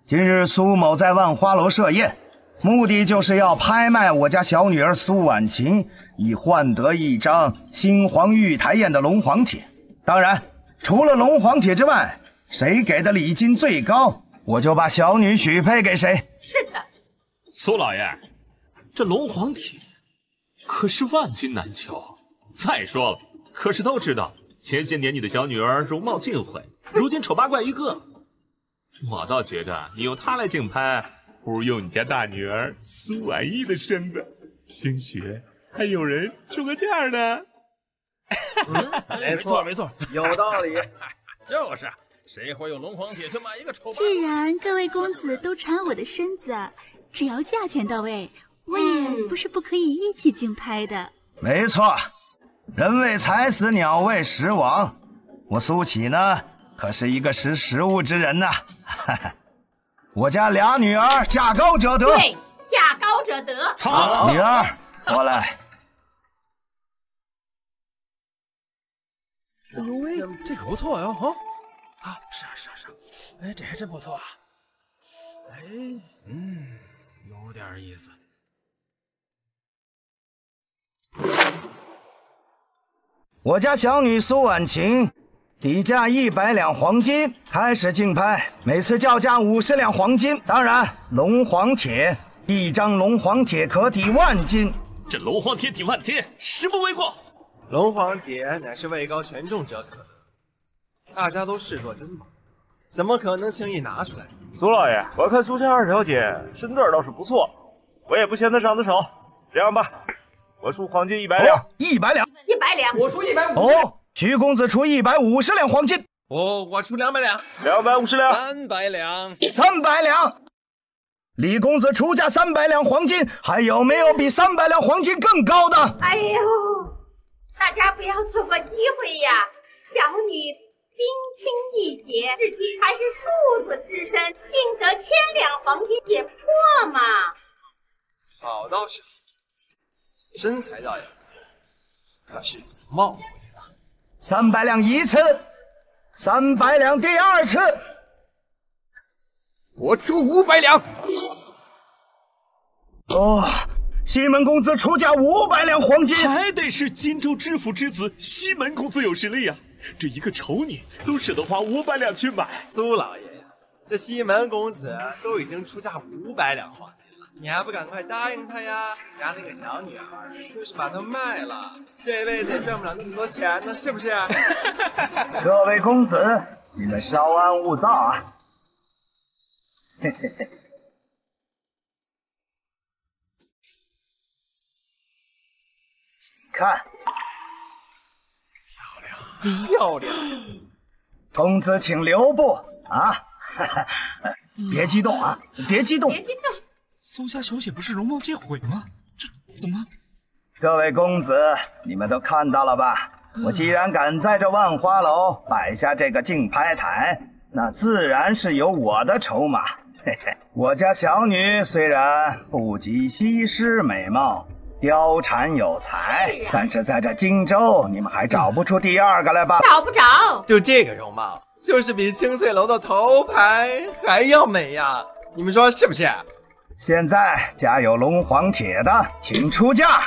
[SPEAKER 8] 今日苏某在万花楼设宴，目的就是要拍卖我家小女儿苏婉晴，以换得一张新皇玉台宴的龙皇帖。当然，除了龙皇帖之外，谁给的礼金最高，我就把小女许配给谁。
[SPEAKER 4] 是的，
[SPEAKER 10] 苏老爷，这龙皇帖可是万金难求。再说了，可是都知道前些年你的小女儿容貌尽毁，如今丑八怪一个。我倒觉得你用她来竞拍，不如用你家大女儿苏婉意的身子，兴许还有人出个价呢。
[SPEAKER 1] 没错没错，
[SPEAKER 2] 有道理。
[SPEAKER 1] 就是，谁会用龙皇帖去买一个丑八怪？
[SPEAKER 5] 既然各位公子都馋我的身子，只要价钱到位，我也不是不可以一起竞拍的。
[SPEAKER 8] 没错，人为财死，鸟为食亡。我苏启呢，可是一个识时务之人呐。我家俩女儿，价高者得。
[SPEAKER 4] 对，价高者得。
[SPEAKER 8] 好，女儿过来。
[SPEAKER 1] 哎呦喂，这可不错呀！是，哎，这还真不错啊。哎，有点意思。
[SPEAKER 8] 我家小女苏婉晴底价100两黄金，开始竞拍，每次叫价50两黄金。当然，龙皇铁，1张龙皇铁可抵万金。
[SPEAKER 10] 这龙皇铁抵万金，实不为过。
[SPEAKER 2] 龙皇铁乃是位高权重者可得，大家都视作珍宝，怎么可能轻易拿出来？
[SPEAKER 6] 苏老爷，我看苏家2条街身段倒是不错，我也不嫌他长得丑。这样吧，我出黄金100两。
[SPEAKER 8] 100两
[SPEAKER 4] ，100两，
[SPEAKER 1] 我出150。
[SPEAKER 8] 哦，徐公子出150两黄金。
[SPEAKER 2] 我出200两。
[SPEAKER 6] 250两。
[SPEAKER 1] 300两。
[SPEAKER 8] 300两。李公子出价300两黄金，还有没有比300两黄金更高的？
[SPEAKER 4] 哎呦，大家不要错过机会呀！小女冰清玉洁，至今还是处子之身，定得1000两黄金也破嘛。
[SPEAKER 2] 好倒是好，身材倒也不错，可是貌不为大。
[SPEAKER 8] 300两一次，300两第2次。
[SPEAKER 1] 我出500两。
[SPEAKER 8] 哦，西门公子出价500两黄金，
[SPEAKER 10] 还得是荆州知府之子西门公子有实力呀！这一个丑女都舍得花500两去买。
[SPEAKER 2] 苏老爷呀，这西门公子都已经出价500两黄金了，你还不赶快答应他呀？家那个小女孩就是把她卖了，这辈子也赚不了那么多钱呢，是不是？
[SPEAKER 8] 各位公子，你们稍安勿躁啊！嘿嘿嘿。看，
[SPEAKER 2] 漂亮！
[SPEAKER 8] 公子请留步啊！别激动啊，别激动，
[SPEAKER 4] 别激动。
[SPEAKER 6] 苏家小姐不是容貌皆毁吗？这怎么？
[SPEAKER 8] 各位公子，你们都看到了吧？我既然敢在这万花楼摆下这个竞拍台，那自然是有我的筹码。嘿嘿，我家小女虽然不及西施美貌，貂蝉有才，但是在这荆州，你们还找不出第2个来吧？
[SPEAKER 4] 找不着。
[SPEAKER 2] 就这个容貌，就是比清翠楼的头牌还要美呀！你们说是不是？
[SPEAKER 8] 现在家有龙皇铁的，请出价。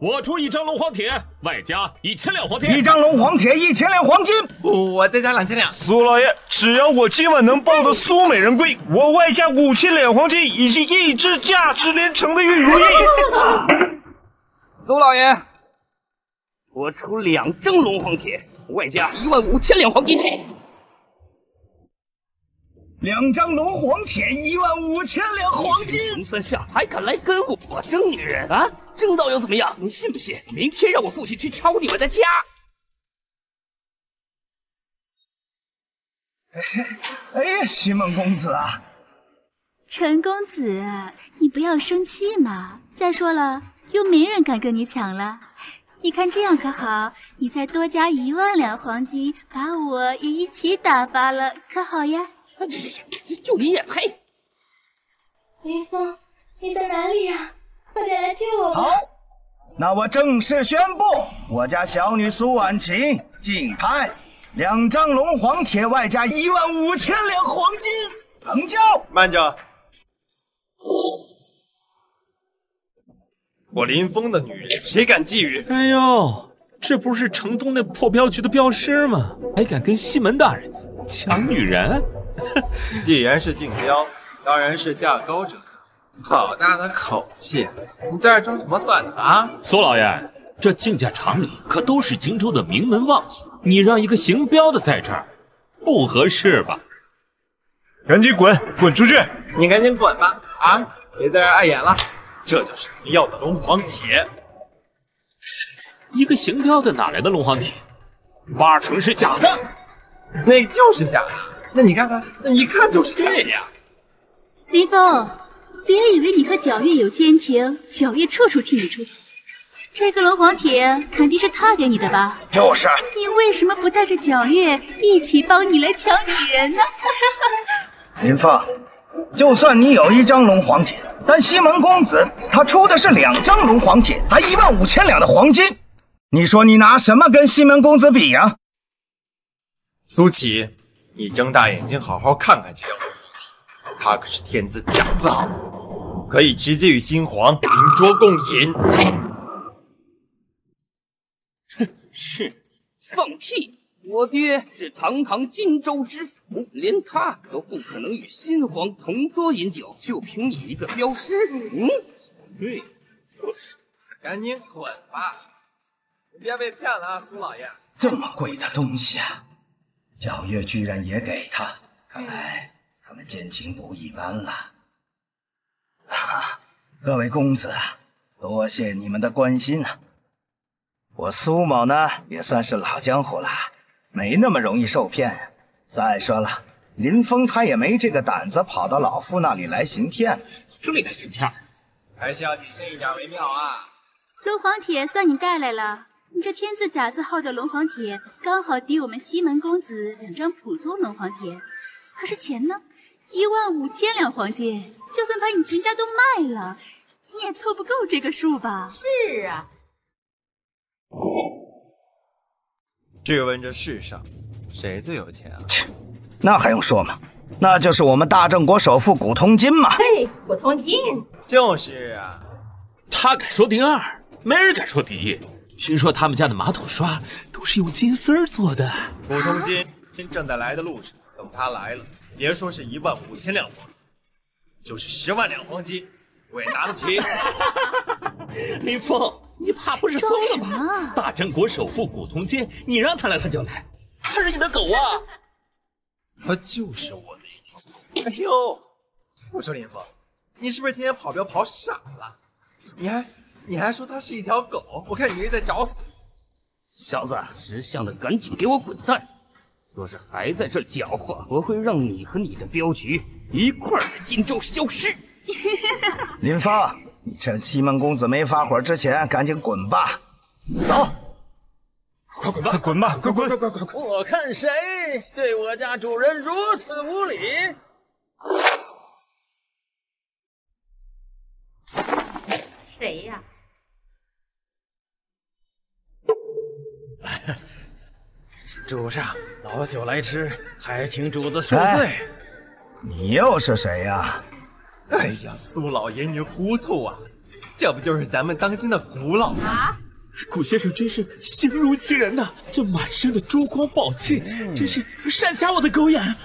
[SPEAKER 10] 我出1张龙皇铁，外加1000两黄金。
[SPEAKER 8] 1张龙皇铁1000两黄金，
[SPEAKER 2] 我再加2000两。
[SPEAKER 6] 苏老爷，只要我今晚能抱得苏美人归，我外加5000两黄金以及1只价值连城的玉如意。
[SPEAKER 9] 苏老爷，我出2张龙皇铁，外加15000两黄金。
[SPEAKER 8] 2张龙皇铁15000两黄金。
[SPEAKER 9] 穷三下还敢来跟我争女人啊？争到又怎么样？你信不信？明天让我父亲去抄你们的家。
[SPEAKER 8] 哎呀，西门公子啊！
[SPEAKER 5] 陈公子，你不要生气嘛。再说了，又没人敢跟你抢了。你看这样可好？你再多加10000两黄金，把我也一起打发了，可好呀？
[SPEAKER 9] 就你也配？
[SPEAKER 7] 林峰，你在哪里呀？快点来救我吧！
[SPEAKER 8] 好，那我正式宣布，我家小女苏婉晴竞拍2张龙皇铁，外加15000两黄金，成交。
[SPEAKER 2] 慢着，我林峰的女人，谁敢觊觎？
[SPEAKER 10] 哎呦，这不是城东那破镖局的镖师吗？还敢跟西门大人抢女人？
[SPEAKER 2] 既然是竞标，当然是价高者得。好大的口气！你在这装什么蒜呢啊？
[SPEAKER 10] 苏老爷，这竞价场里可都是荆州的名门望族，你让一个行镖的在这儿，不合适吧？
[SPEAKER 6] 赶紧滚出去！
[SPEAKER 2] 你赶紧滚吧！啊，别在这碍眼了。这就是你要的龙皇铁。
[SPEAKER 10] 一个行镖的哪来的龙皇铁？80%是假的。
[SPEAKER 2] 那就是假的。那你看看，那一看就是假的呀。
[SPEAKER 5] 林峰，别以为你和皎月有奸情，皎月处处替你出头。这个龙皇铁肯定是他给你的吧？
[SPEAKER 8] 就是。
[SPEAKER 5] 你为什么不带着皎月一起帮你来抢女人呢？
[SPEAKER 8] 林峰，就算你有1张龙皇铁，但西门公子他出的是2张龙皇铁，还15000两的黄金，你说你拿什么跟西门公子比呀？
[SPEAKER 2] 苏琪，你睁大眼睛好好看看这张龙皇铁，它可是天字假字号，可以直接与新皇临桌共饮。
[SPEAKER 10] 是，
[SPEAKER 9] 放屁！我爹是堂堂荆州知府，连他都不可能与新皇同桌饮酒，就凭你一个镖师，
[SPEAKER 2] 对，就是，赶紧滚吧！你别被骗了啊，苏老爷！
[SPEAKER 8] 这么贵的东西啊，皎月居然也给他，看来他们奸情不一般了。各位公子啊，多谢你们的关心啊！我苏某呢，也算是老江湖了。没那么容易受骗。再说了，林峰他也没这个胆子跑到老夫那里来行骗。
[SPEAKER 10] 这里来行骗，
[SPEAKER 2] 还是要谨慎一点为妙啊！
[SPEAKER 5] 龙皇帖算你带来了，你这天字假字号的龙皇帖刚好抵我们西门公子2张普通龙皇帖。可是钱呢？15000两黄金，就算把你全家都卖了，你也凑不够这个数吧？
[SPEAKER 4] 是啊。
[SPEAKER 2] 试问这世上谁最有钱啊？
[SPEAKER 8] 那还用说吗？那就是我们大郑国首富古通今嘛。
[SPEAKER 4] 对，古通今
[SPEAKER 2] 就是啊。
[SPEAKER 10] 他敢说第2，没人敢说第1。听说他们家的马桶刷都是用金丝做的。
[SPEAKER 2] 古通今正在来的路上，等他来了，别说是15000两黄金，就是10万两黄金，我也拿得起。
[SPEAKER 10] 林峰，你怕不是疯了吧？大郑国首富古通今，你让他来他就来，他是你的狗啊！
[SPEAKER 2] 他就是我的一条狗。哎呦，我说林峰，你是不是天天跑镖跑傻了？你还说他是一条狗，我看你是在找死。
[SPEAKER 9] 小子，识相的赶紧给我滚蛋！若是还在这搅和，我会让你和你的镖局一块在荆州消失。
[SPEAKER 8] 林峰，你趁西门公子没发火之前，赶紧滚吧！走，
[SPEAKER 10] 快滚吧，
[SPEAKER 6] 快滚吧，快滚！
[SPEAKER 1] 我看谁对我家主人如此无礼！
[SPEAKER 4] 谁呀？
[SPEAKER 1] 主上，老酒来迟，还请主子恕罪。
[SPEAKER 8] 你又是谁呀？
[SPEAKER 2] 哎呀，苏老爷你糊涂啊！这不就是咱们当今的古老吗？
[SPEAKER 10] 古先生真是形如其人呐，这满身的珠光宝气，真是闪瞎我的狗眼。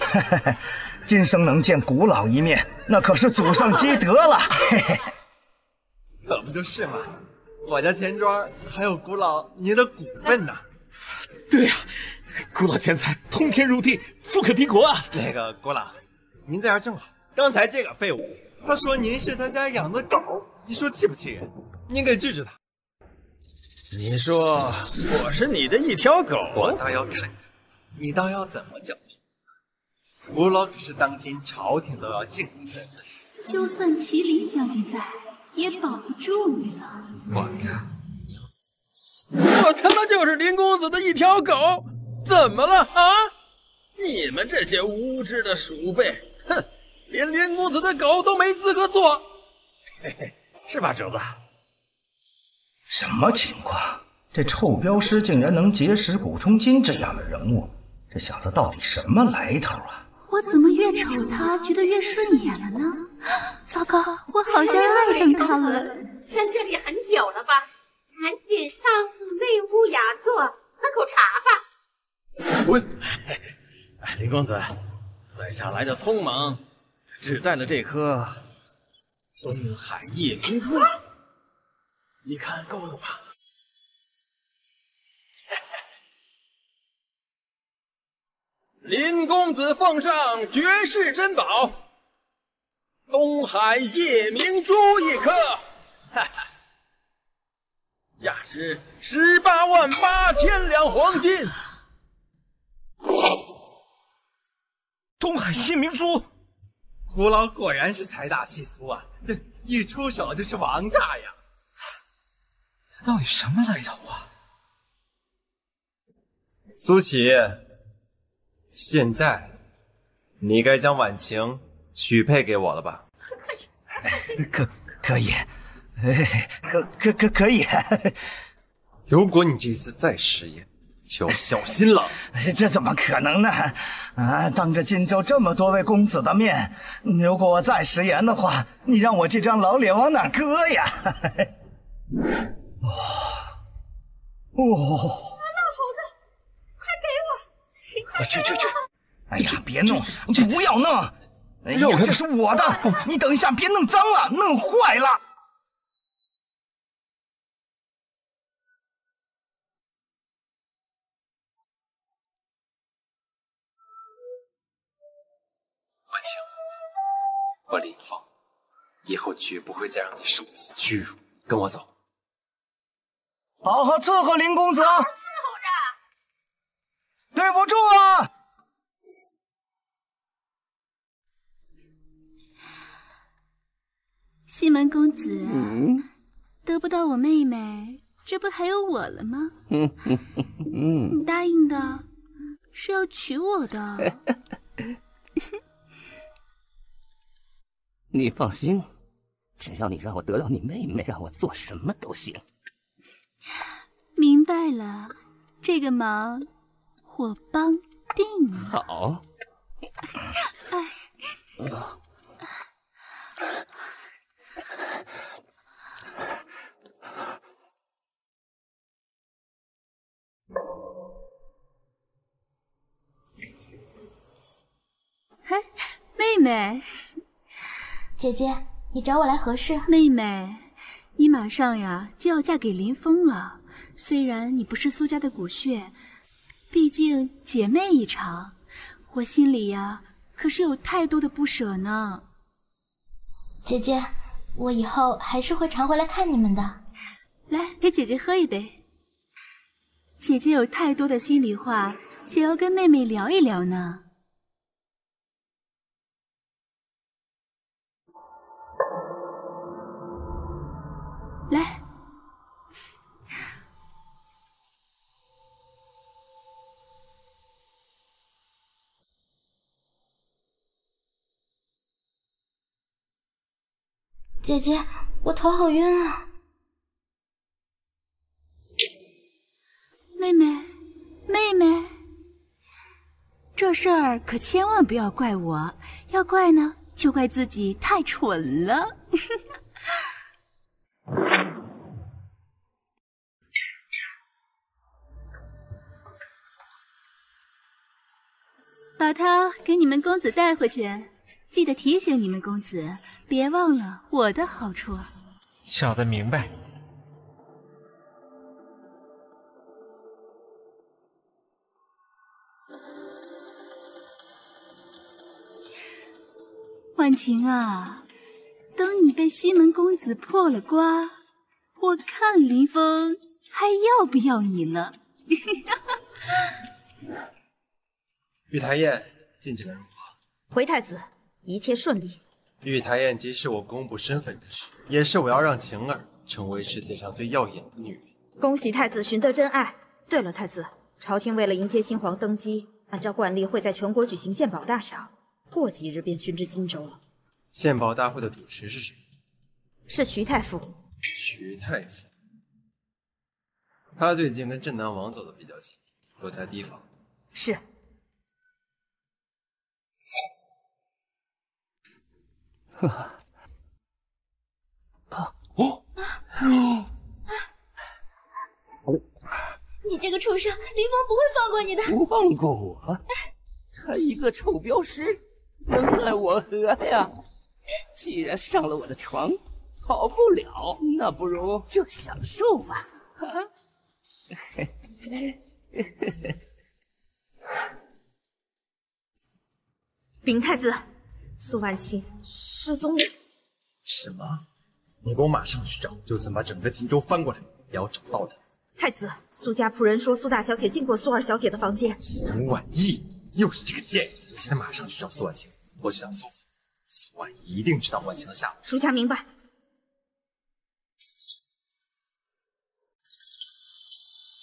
[SPEAKER 8] 今生能见古老一面，那可是祖上积德了。
[SPEAKER 2] 可不就是嘛！我家钱庄还有古老您的股份呢。
[SPEAKER 10] 对呀，古老钱财通天入地，富可敌国啊！
[SPEAKER 2] 那个古老，您在这儿正好。刚才这个废物，他说您是他家养的狗，你说气不气人？您给治治他。
[SPEAKER 1] 你说我是你的一条狗，
[SPEAKER 2] 我倒要看看你倒要怎么狡辩。古老可是当今朝廷都要敬的身份，
[SPEAKER 5] 就算麒麟将军在，也保不住你了。
[SPEAKER 2] 我看
[SPEAKER 1] 我他妈就是林公子的一条狗，怎么了啊？你们这些无知的鼠辈，哼，连林公子的狗都没资格做，嘿嘿，是吧，主子？
[SPEAKER 8] 什么情况？这臭镖师竟然能结识古通今这样的人物，这小子到底什么来头啊？
[SPEAKER 5] 我怎么越瞅他觉得越顺眼了呢？糟糕，我好像爱上他了。
[SPEAKER 4] 在这里很久了吧？赶紧上内屋雅座，喝口茶吧。
[SPEAKER 2] 滚！
[SPEAKER 1] 林公子，在下来的匆忙，只带了这颗东海夜明珠，你看够用吗？林公子奉上绝世珍宝东海夜明珠一颗，哈哈，价值188000两黄金。
[SPEAKER 6] 东海夜明珠，
[SPEAKER 2] 古老果然是财大气粗啊！这一出手就是王炸呀！
[SPEAKER 6] 他到底什么来头啊？
[SPEAKER 2] 苏启，现在你该将婉晴许配给我了吧？
[SPEAKER 8] 可以，可以。
[SPEAKER 2] 如果你这次再食言，就要小心了。
[SPEAKER 8] 这怎么可能呢？啊！当着荆州这么多位公子的面，如果我再食言的话，你让我这张老脸往哪搁呀？
[SPEAKER 4] 老头子，快给我！
[SPEAKER 8] 去！哎呀，别弄，不要弄！哎呀，这是我的，你等一下，别弄脏了，弄坏了。
[SPEAKER 2] 婉清，我林峰以后绝不会再让你受此屈辱。跟我走。
[SPEAKER 8] 好好伺候林公子。
[SPEAKER 4] 好好伺候着。
[SPEAKER 8] 对不住啊。
[SPEAKER 5] 西门公子，得不到我妹妹，这不还有我了吗？你答应的是要娶我的。
[SPEAKER 9] 你放心，只要你让我得到你妹妹，让我做什么都行。
[SPEAKER 5] 明白了，这个忙我帮定了。
[SPEAKER 9] 好。
[SPEAKER 5] 妹妹，
[SPEAKER 7] 姐姐，你找我来何事？
[SPEAKER 5] 妹妹，你马上呀就要嫁给林峰了。虽然你不是苏家的骨血，毕竟姐妹一场，我心里呀可是有太多的不舍呢。
[SPEAKER 7] 姐姐，我以后还是会常回来看你们的。
[SPEAKER 5] 来，给姐姐喝一杯。姐姐有太多的心里话想要跟妹妹聊一聊呢。来，
[SPEAKER 7] 姐姐，我头好晕啊！
[SPEAKER 5] 妹妹，这事儿可千万不要怪我，要怪呢就怪自己太蠢了。把它给你们公子带回去，记得提醒你们公子，别忘了我的好处。
[SPEAKER 6] 小的明白。
[SPEAKER 5] 婉晴啊，等你被西门公子破了瓜，我看林峰还要不要你了。
[SPEAKER 2] 玉台宴进展的如何？
[SPEAKER 3] 回太子，一切顺利。
[SPEAKER 2] 玉台宴既是我公布身份之事，也是我要让晴儿成为世界上最耀眼的女人。
[SPEAKER 3] 恭喜太子寻得真爱。对了，太子，朝廷为了迎接新皇登基，按照惯例会在全国举行鉴宝大赏，过几日便巡至荆州了。
[SPEAKER 2] 献宝大会的主持是谁？
[SPEAKER 3] 是徐太傅。
[SPEAKER 2] 徐太傅，他最近跟镇南王走得比较近，多加提防。
[SPEAKER 3] 是。
[SPEAKER 7] 你这个畜生，林峰不会放过你的。
[SPEAKER 9] 不放过我？他一个臭镖师，能奈我何呀？既然上了我的床，跑不了，那不如就享受吧。
[SPEAKER 3] 禀太子，苏婉清失踪了。
[SPEAKER 2] 什么？你给我马上去找，就算把整个荆州翻过来，也要找到他。
[SPEAKER 3] 太子，苏家仆人说苏大小姐进过苏二小姐的房间。
[SPEAKER 2] 苏婉意，又是这个贱人！你现在马上去找苏婉清，我去趟苏府。苏婉意一定知道婉清的下落。
[SPEAKER 3] 属下明白。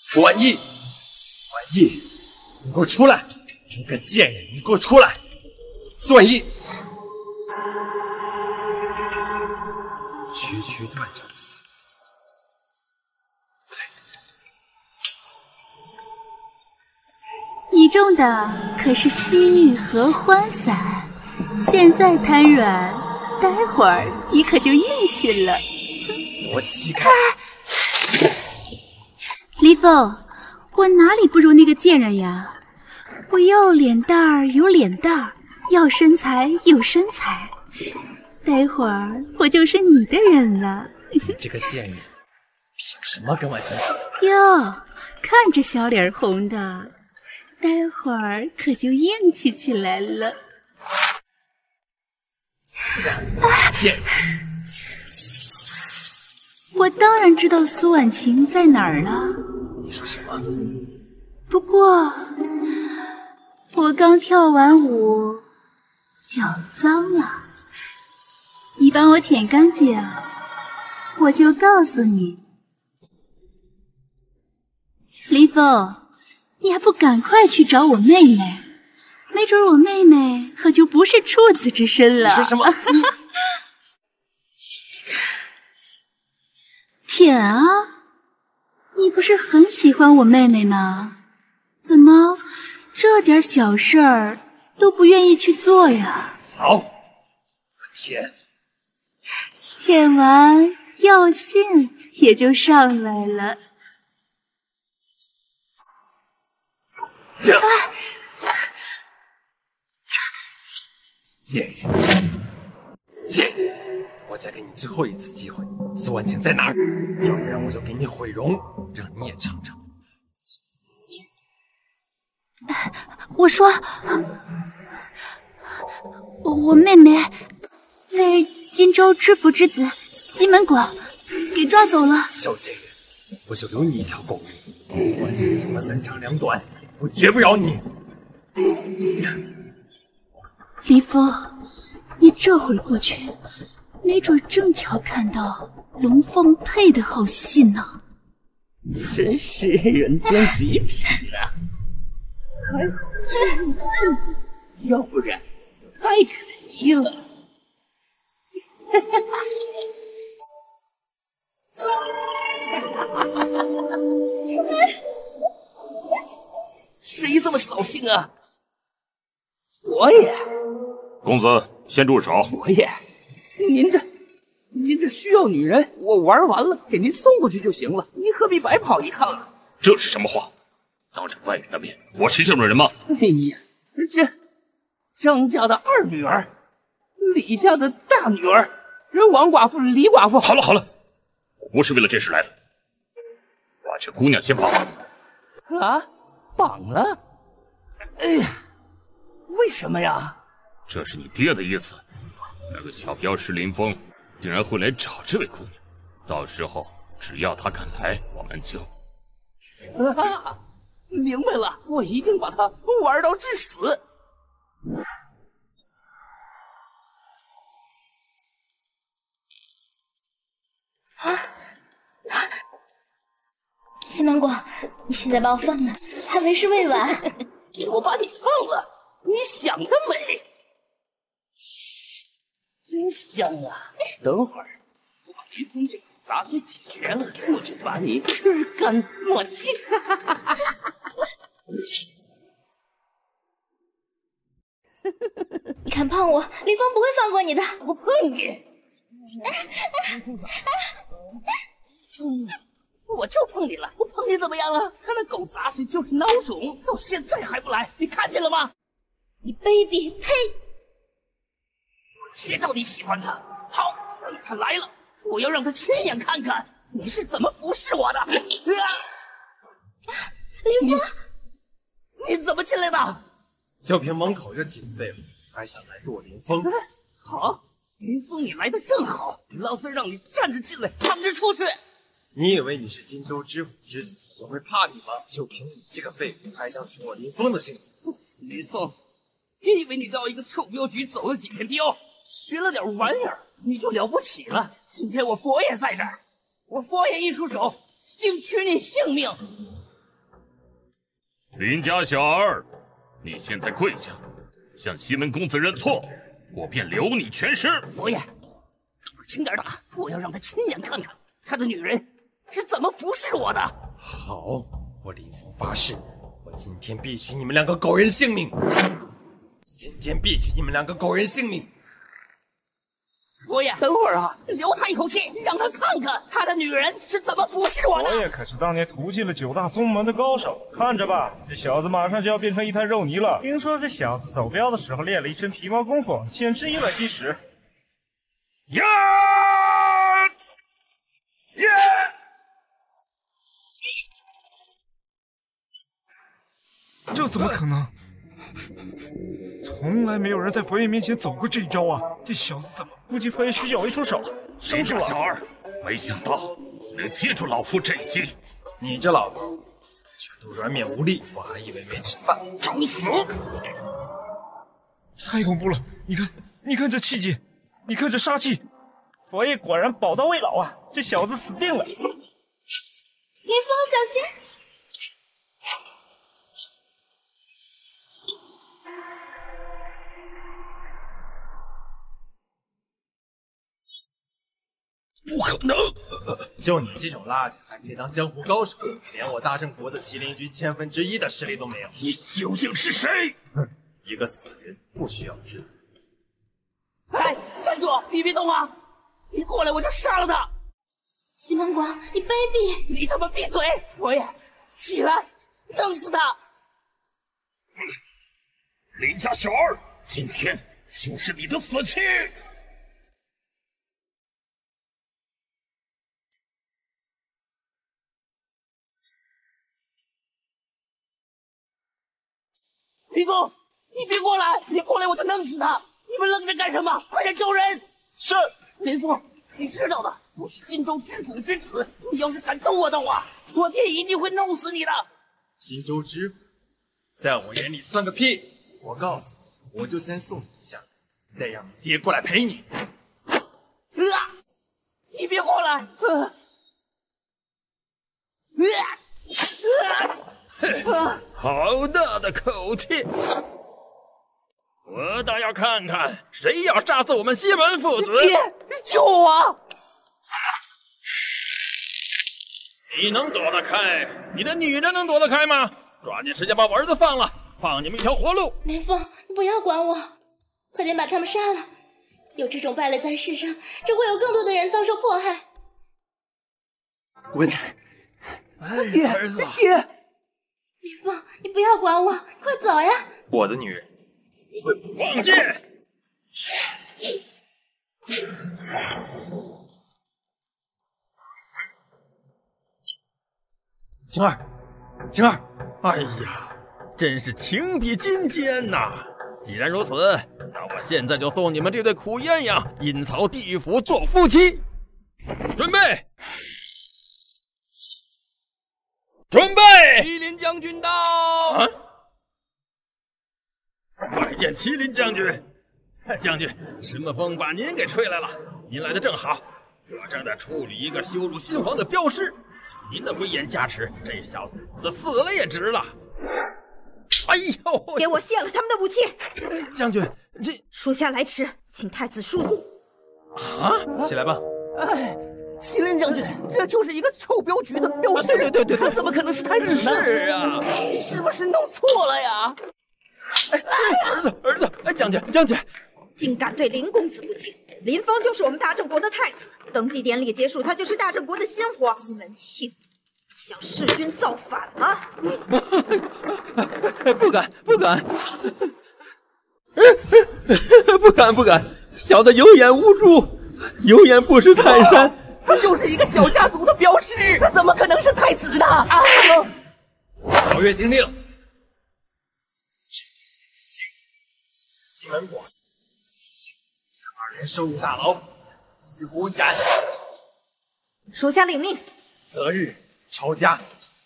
[SPEAKER 2] 苏婉意，苏婉意，你给我出来！你个贱人，你给我出来！苏婉意，区区断掌寺。
[SPEAKER 5] 你中的可是西域合欢散，现在瘫软，待会儿你可就硬气了。
[SPEAKER 2] 我起开！
[SPEAKER 5] 林峰，我哪里不如那个贱人呀？我要脸蛋儿有脸蛋儿，要身材有身材，待会儿我就是你的人了。
[SPEAKER 2] 你这个贱人，凭什么跟我竞争？
[SPEAKER 5] 哟，看着小脸红的，待会儿可就硬气起来了。
[SPEAKER 2] 贱人！
[SPEAKER 5] 我当然知道苏婉晴在哪儿了。
[SPEAKER 2] 你说什么？
[SPEAKER 5] 不过我刚跳完舞，脚脏了，你帮我舔干净，我就告诉你。林峰，你还不赶快去找我妹妹？没准我妹妹可就不是处子之身了。
[SPEAKER 2] 你说什么？
[SPEAKER 5] 舔啊！你不是很喜欢我妹妹吗？怎么这点小事儿都不愿意去做呀？
[SPEAKER 2] 好，我舔。
[SPEAKER 5] 舔完药性也就上来了。
[SPEAKER 2] 贱人！贱人！我再给你最后一次机会，苏婉晴在哪儿？要不然我就给你毁容，让你也尝尝。
[SPEAKER 5] 我说，我妹妹被荆州知府之子西门果给抓走了。
[SPEAKER 2] 小贱人，我就留你一条狗命！我这什么三长两短，我绝不饶你！
[SPEAKER 5] 林峰，你这会儿过去，没准正巧看到龙凤配的好戏呢。
[SPEAKER 9] 真是人间极品啊！还好，要不然就太可惜了。谁这么扫兴啊？佛爷，
[SPEAKER 10] 公子先住手。
[SPEAKER 9] 佛爷，您这需要女人，我玩完了给您送过去就行了，您何必白跑一趟啊？
[SPEAKER 10] 这是什么话？当着外人的面，我是这种人吗？
[SPEAKER 9] 哎呀，这张家的二女儿，李家的大女儿，人王寡妇、李寡妇。
[SPEAKER 10] 好了好了，我不是为了这事来的，把这姑娘先绑了。
[SPEAKER 9] 啊，绑了？哎呀，为什么呀？
[SPEAKER 10] 这是你爹的意思。那个小镖师林峰定然会来找这位姑娘，到时候只要他敢来，我们就……
[SPEAKER 9] 啊，明白了，我一定把他玩到致死。
[SPEAKER 7] 西门果，你现在把我放了，还为时未晚。
[SPEAKER 9] 我把你放了，你想得美，真香啊！等会儿我把林峰这口杂碎解决了，我就把你吃干抹净。
[SPEAKER 7] 你敢碰我，林峰不会放过你的。
[SPEAKER 9] 我碰你，我就碰你了，我碰你怎么样了？他那狗杂碎就是孬种，到现在还不来，你看见了吗？
[SPEAKER 7] 你卑鄙！呸！
[SPEAKER 9] 我知道你喜欢他，好，等他来了，我要让他亲眼看看你是怎么服侍我的。
[SPEAKER 7] 林峰，
[SPEAKER 9] 你怎么进来的？
[SPEAKER 2] 就凭门口这几个废物，还想来弱林峰？
[SPEAKER 9] 好，林峰你来的正好，老子让你站着进来，躺着出去。
[SPEAKER 2] 你以为你是荆州知府之子，就会怕你吗？就凭你这个废物，还想取我林峰的性命？
[SPEAKER 9] 林峰，别以为你到一个臭镖局走了几天镖，学了点玩意儿，你就了不起了。今天我佛爷在这儿，我佛爷一出手，定取你性命。
[SPEAKER 10] 林家小儿，你现在跪下，向西门公子认错，我便留你全尸。
[SPEAKER 9] 佛爷，轻点打，我要让他亲眼看看他的女人是怎么服侍我的。
[SPEAKER 2] 好，我林峰发誓，我今天必取你们两个狗人性命！今天必取你们两个狗人性命！
[SPEAKER 9] 佛爷，等会儿啊，留他一口气，让他看看他的女人是怎么服侍我的。
[SPEAKER 6] 佛爷可是当年屠弃了9大宗门的高手，看着吧，这小子马上就要变成一滩肉泥了。听说这小子走镖的时候练了一身皮毛功夫，简直一本历史。呀！呀！这怎么可能？从来没有人在佛爷面前走过这一招啊！这小子怎么？估计佛爷需要一出手，收住了。
[SPEAKER 10] 小二，没想到能接住老夫这一击。
[SPEAKER 2] 你这老头，全都软绵无力，我还以为没吃饭。
[SPEAKER 10] 找死！
[SPEAKER 6] 太恐怖了！你看这气劲，你看这杀气，佛爷果然宝刀未老啊！这小子死定了！
[SPEAKER 7] 林峰，小心！
[SPEAKER 1] 不可能！
[SPEAKER 2] 就你这种垃圾还配当江湖高手？连我大郑国的麒麟军1/1000的实力都没有。
[SPEAKER 10] 你究竟是谁？
[SPEAKER 2] 一个死人，不需要知道。
[SPEAKER 9] 哎，站住！你别动啊！你过来我就杀了他！
[SPEAKER 7] 西门广，你卑鄙！
[SPEAKER 9] 你他妈闭嘴！佛爷，起来，弄死他！
[SPEAKER 10] 林家小二，今天就是你的死期！
[SPEAKER 9] 林峰，你别过来！你过来我就弄死他！你们愣着干什么？快点救人！
[SPEAKER 6] 是。
[SPEAKER 9] 林峰，你知道的，我是荆州知府之子，你要是敢动我的话，我爹一定会弄死你的。
[SPEAKER 2] 荆州知府，在我眼里算个屁！我告诉你，我就先送你下来，再让你爹过来陪你。
[SPEAKER 9] 你别过来！
[SPEAKER 1] 好大的口气！我倒要看看谁要杀死我们西门父子！
[SPEAKER 9] 爹，救我！
[SPEAKER 1] 你能躲得开？你的女人能躲得开吗？抓紧时间把我儿子放了，放你们一条活路！
[SPEAKER 7] 林峰，你不要管我，快点把他们杀了！有这种败类在世上，只会有更多的人遭受迫害。
[SPEAKER 2] 滚！
[SPEAKER 9] 爹，
[SPEAKER 1] 儿子，
[SPEAKER 9] 爹！
[SPEAKER 7] 林峰，你不要管我，快走呀！
[SPEAKER 2] 我的女人不会不
[SPEAKER 1] 放箭！
[SPEAKER 2] 晴儿，晴儿，
[SPEAKER 1] 哎呀，真是情比金坚呐！既然如此，那我现在就送你们这对苦鸳鸯阴曹地府做夫妻。准备！准备！
[SPEAKER 9] 麒麟将军到！
[SPEAKER 1] 啊！拜见麒麟将军。将军，什么风把您给吹来了？您来的正好，我正在处理一个羞辱新皇的镖师。您的威严加持，这小子死了也值了。哎呦！
[SPEAKER 3] 给我卸了他们的武器！
[SPEAKER 1] 将军，这
[SPEAKER 3] 属下来迟，请太子恕罪。
[SPEAKER 1] 啊！
[SPEAKER 2] 起来吧。
[SPEAKER 9] 哎，麒麟将军，这就是一个臭镖局的镖师，
[SPEAKER 1] 对，
[SPEAKER 9] 他怎么可能是太子呢？
[SPEAKER 1] 是啊，
[SPEAKER 9] 你是不是弄错了呀？
[SPEAKER 1] 儿子，哎，将军，
[SPEAKER 3] 竟敢对林公子不敬！林峰就是我们大郑国的太子，登基典礼结束，他就是大郑国的新皇。西门庆想弑君造反吗？
[SPEAKER 1] 不敢，不敢，小的有眼无珠，有眼不识泰山。
[SPEAKER 9] 他就是一个小家族的镖师，他怎么可能是太子呢？
[SPEAKER 2] 小月听令，西门广，将2人收入大牢，死无遗憾。
[SPEAKER 3] 属下领命。
[SPEAKER 2] 择日抄家，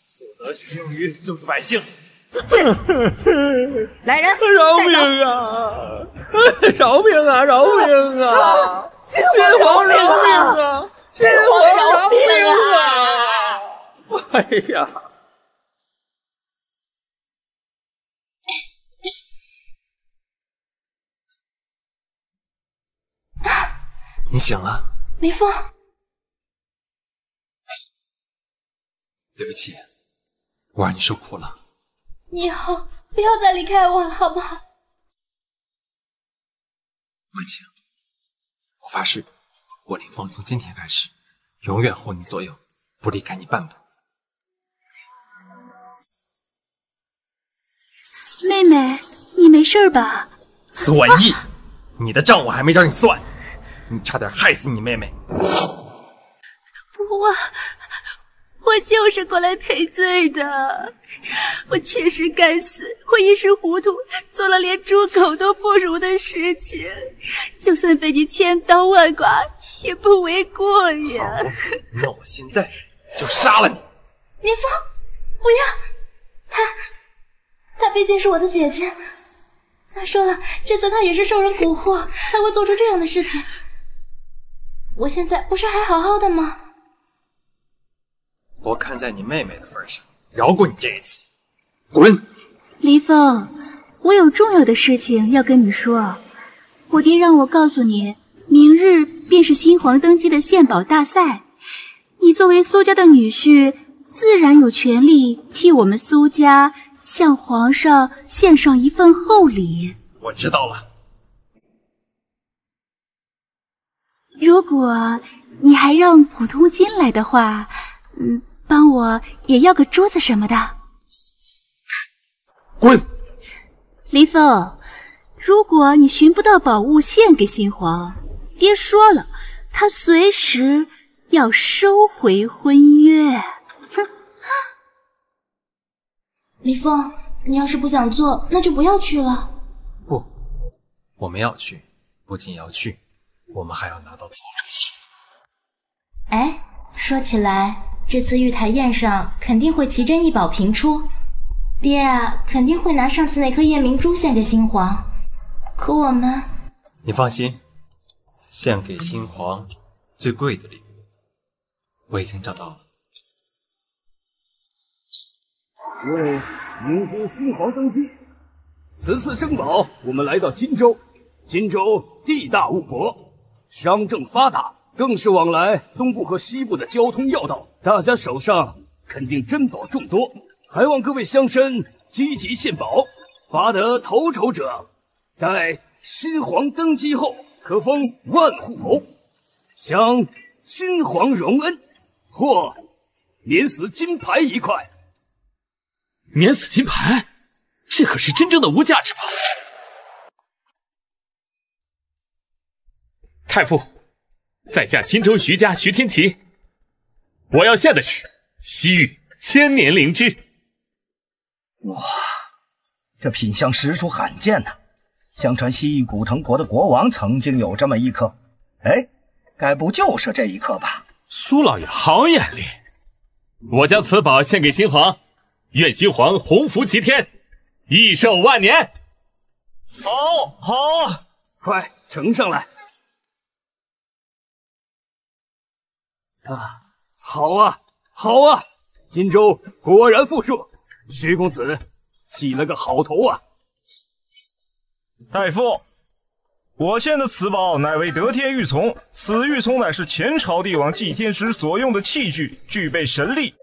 [SPEAKER 2] 所得全用于救助百姓。
[SPEAKER 3] 来人，
[SPEAKER 1] 饶命啊！饶命啊！
[SPEAKER 9] 新皇饶命啊！新皇饶命啊！
[SPEAKER 1] 哎呀！
[SPEAKER 2] 你醒了？
[SPEAKER 7] 林峰，
[SPEAKER 2] 对不起，我让你受苦了。
[SPEAKER 7] 你以后不要再离开我了，好不好？
[SPEAKER 2] 文清，我发誓，我林峰从今天开始，永远护你左右，不离开你半步。
[SPEAKER 5] 妹妹，你没事吧？
[SPEAKER 2] 司婉意，你的账我还没找你算，你差点害死你妹妹。
[SPEAKER 5] 我就是过来赔罪的，我确实该死，我一时糊涂，做了连猪狗都不如的事情，就算被你千刀万剐也不为过呀。
[SPEAKER 2] 那我现在就杀了你。
[SPEAKER 7] 林峰，不要，她毕竟是我的姐姐。再说了，这次她也是受人蛊惑，才会做出这样的事情。我现在不是还好好的吗？
[SPEAKER 2] 我看在你妹妹的份上，饶过你这一次。滚！
[SPEAKER 5] 林峰，我有重要的事情要跟你说。我爹让我告诉你，明日便是新皇登基的献宝大赛，你作为苏家的女婿，自然有权利替我们苏家向皇上献上一份厚礼。
[SPEAKER 2] 我知道了。
[SPEAKER 5] 如果你还让普通金来的话，帮我也要个珠子什么的。
[SPEAKER 2] 滚！
[SPEAKER 5] 林峰，如果你寻不到宝物献给新皇，爹说了，他随时要收回婚约。哼！
[SPEAKER 7] 林峰，你要是不想做，那就不要去了。
[SPEAKER 2] 不，我们要去，不仅要去，我们还要拿到头筹。
[SPEAKER 7] 哎，说起来，这次玉台宴上肯定会奇珍异宝频出，爹啊肯定会拿上次那颗夜明珠献给新皇。可我们……
[SPEAKER 2] 你放心，献给新皇最贵的礼物，我已经找到了。
[SPEAKER 11] 为迎接新皇登基，此次珍宝我们来到荆州，荆州地大物博，商政发达，更是往来东部和西部的交通要道，大家手上肯定珍宝众多，还望各位乡绅积极献宝，拔得头筹者，待新皇登基后可封万户侯，享新皇荣恩，或免死金牌一块。
[SPEAKER 10] 免死金牌，这可是真正的无价之宝。太傅，在下荆州徐家徐天齐，我要献的是西域千年灵芝。
[SPEAKER 8] 哇，这品相实属罕见呐！相传西域古藤国的国王曾经有这么一颗，哎，该不就是这一颗吧？
[SPEAKER 10] 苏老爷好眼力，我将此宝献给新皇，愿新皇鸿福齐天，益寿万年。
[SPEAKER 11] 好，快呈上来！啊，好啊！荆州果然富庶，徐公子起了个好头啊！
[SPEAKER 6] 大夫，我献的此宝乃为得天玉琮，此玉琮乃是前朝帝王祭天时所用的器具，具备神力。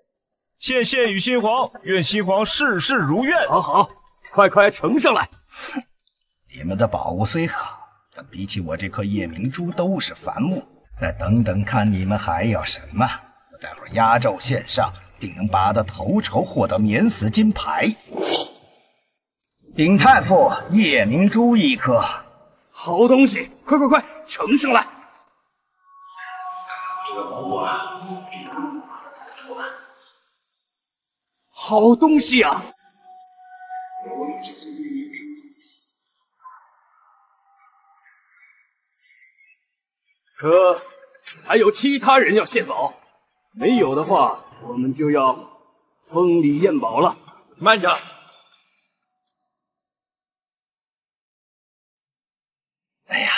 [SPEAKER 6] 献与新皇，愿新皇事事如愿。
[SPEAKER 11] 好，快呈上来！
[SPEAKER 8] 你们的宝物虽好，但比起我这颗夜明珠都是凡物。再等等看你们还要什么？我待会儿压轴献上，定能拔得头筹，获得免死金牌。禀太傅，夜明珠一颗。
[SPEAKER 11] 好东西，快呈上来！
[SPEAKER 2] 这个宝物啊，
[SPEAKER 11] 好东西啊！可还有其他人要献宝，没有的话，我们就要封礼验宝了。
[SPEAKER 2] 慢着！
[SPEAKER 8] 哎呀，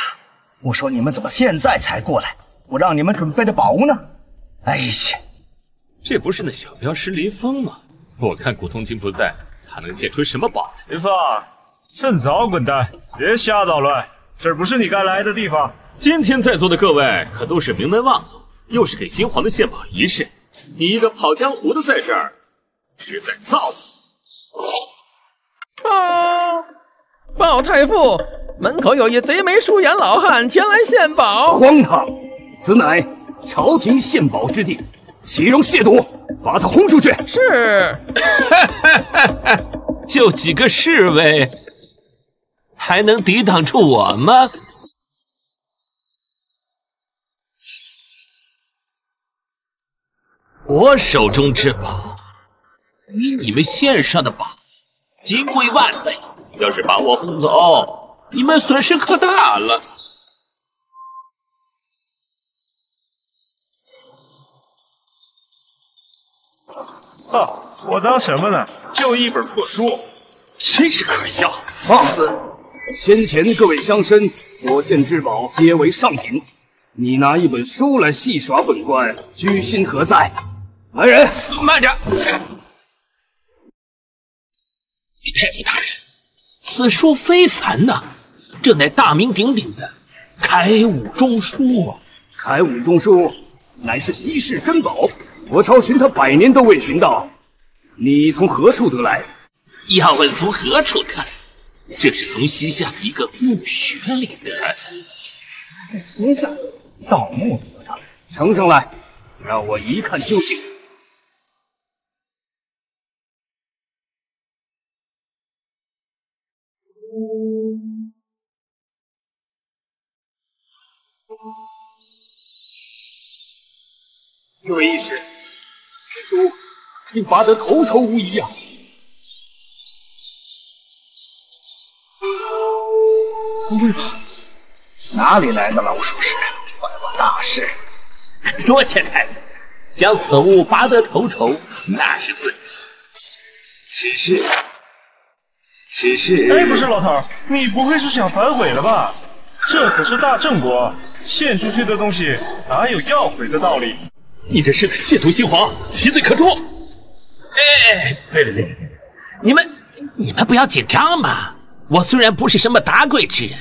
[SPEAKER 8] 我说你们怎么现在才过来？我让你们准备的宝物呢？哎呀，
[SPEAKER 10] 这不是那小镖师林峰吗？我看古通今不在，他能献出什么宝？
[SPEAKER 6] 林峰，趁早滚蛋，别瞎捣乱，这不是你该来的地方。
[SPEAKER 10] 今天在座的各位可都是名门望族，又是给新皇的献宝仪式，你一个跑江湖的在这儿，实在造次。
[SPEAKER 1] 报太傅，门口有一贼眉鼠眼老汉前来献宝。
[SPEAKER 11] 荒唐！此乃朝廷献宝之地，岂容亵渎！把他轰出去！
[SPEAKER 1] 是。
[SPEAKER 10] 就几个侍卫，还能抵挡住我吗？我手中之宝，比你们献上的宝金贵万倍。要是把我轰走，你们损失可大了。
[SPEAKER 6] 我当什么呢？就一本破书，
[SPEAKER 10] 真是可笑！
[SPEAKER 11] 放肆！先前各位乡绅所献之宝皆为上品，你拿一本书来戏耍本官，居心何在？来人，
[SPEAKER 10] 慢着！太傅大人，此书非凡呐，这乃大名鼎鼎的开武中书啊！
[SPEAKER 11] 开武中书乃是稀世珍宝，我朝寻他100年都未寻到。你从何处得来？
[SPEAKER 10] 要问从何处得来，这是从西夏的一个墓穴里得的。
[SPEAKER 8] 西夏盗墓得的，
[SPEAKER 11] 呈上来，让我一看究竟。这位义士，此书令拔得头筹无疑啊！
[SPEAKER 8] 不会吧？哪里来的老鼠屎，坏我大事！
[SPEAKER 10] 多谢太傅，将此物拔得头筹，那是自然。只是……
[SPEAKER 6] 哎，不是老头，你不会是想反悔了吧？这可是大郑国，献出去的东西哪有要回的道理？
[SPEAKER 10] 你这是在亵渎新皇，其罪可诛！哎，对，你们不要紧张嘛。我虽然不是什么达贵之人，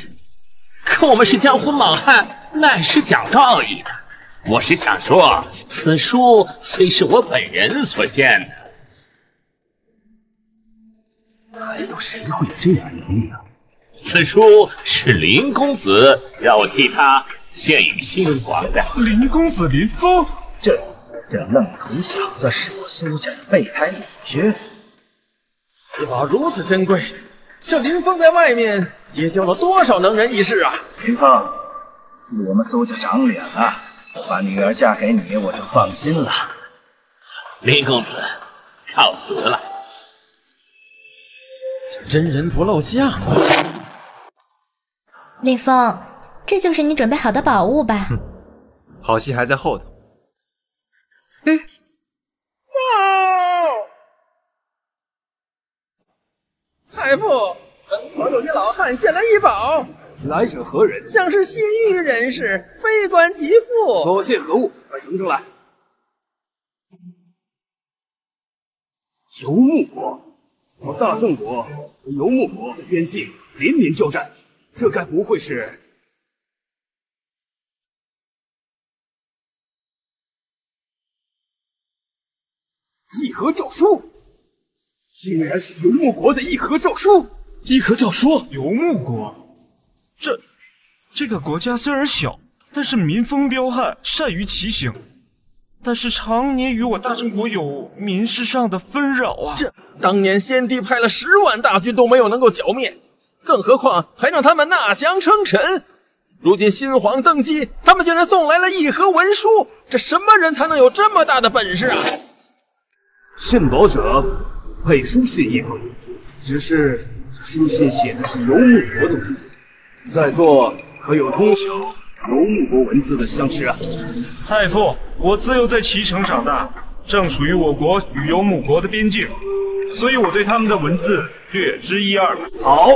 [SPEAKER 10] 可我们是江湖莽汉，乃是讲道义的。我是想说，此书非是我本人所献的。
[SPEAKER 11] 还有谁会有这样的能力啊？
[SPEAKER 10] 此书是林公子要我替他献与新皇的。
[SPEAKER 6] 林公子林峰，
[SPEAKER 8] 这愣头小子是我苏家的备胎女婿。
[SPEAKER 1] 此宝如此珍贵，这林峰在外面结交了多少能人异士啊！
[SPEAKER 8] 林峰，我们苏家长脸了，把女儿嫁给你，我就放心了。
[SPEAKER 10] 林公子，告辞了。
[SPEAKER 1] 真人不露相。
[SPEAKER 7] 林峰，这就是你准备好的宝物吧？
[SPEAKER 2] 好戏还在后头。
[SPEAKER 1] 太傅，门口有一老汉献来一宝，
[SPEAKER 11] 来者何人？
[SPEAKER 1] 像是西域人士，非官即富。
[SPEAKER 11] 所献何物？快呈上来。游牧国，我大郑国和游牧国在边境连年交战，这该不会是……议和诏书，竟然是游牧国的议和诏书！
[SPEAKER 1] 议和诏书，
[SPEAKER 6] 游牧国，这个国家虽然小，但是民风彪悍，善于骑行，但是常年与我大郑国有民事上的纷扰啊。
[SPEAKER 1] 这当年先帝派了10万大军都没有能够剿灭，更何况还让他们纳降称臣。如今新皇登基，他们竟然送来了议和文书，这什么人才能有这么大的本事啊？
[SPEAKER 11] 献宝者配书信一封，只是这书信写的是游牧国的文字，在座可有通晓游牧国文字的乡士啊？
[SPEAKER 6] 太傅，我自幼在岐城长大，正属于我国与游牧国的边境，所以我对他们的文字略知一二。
[SPEAKER 11] 好。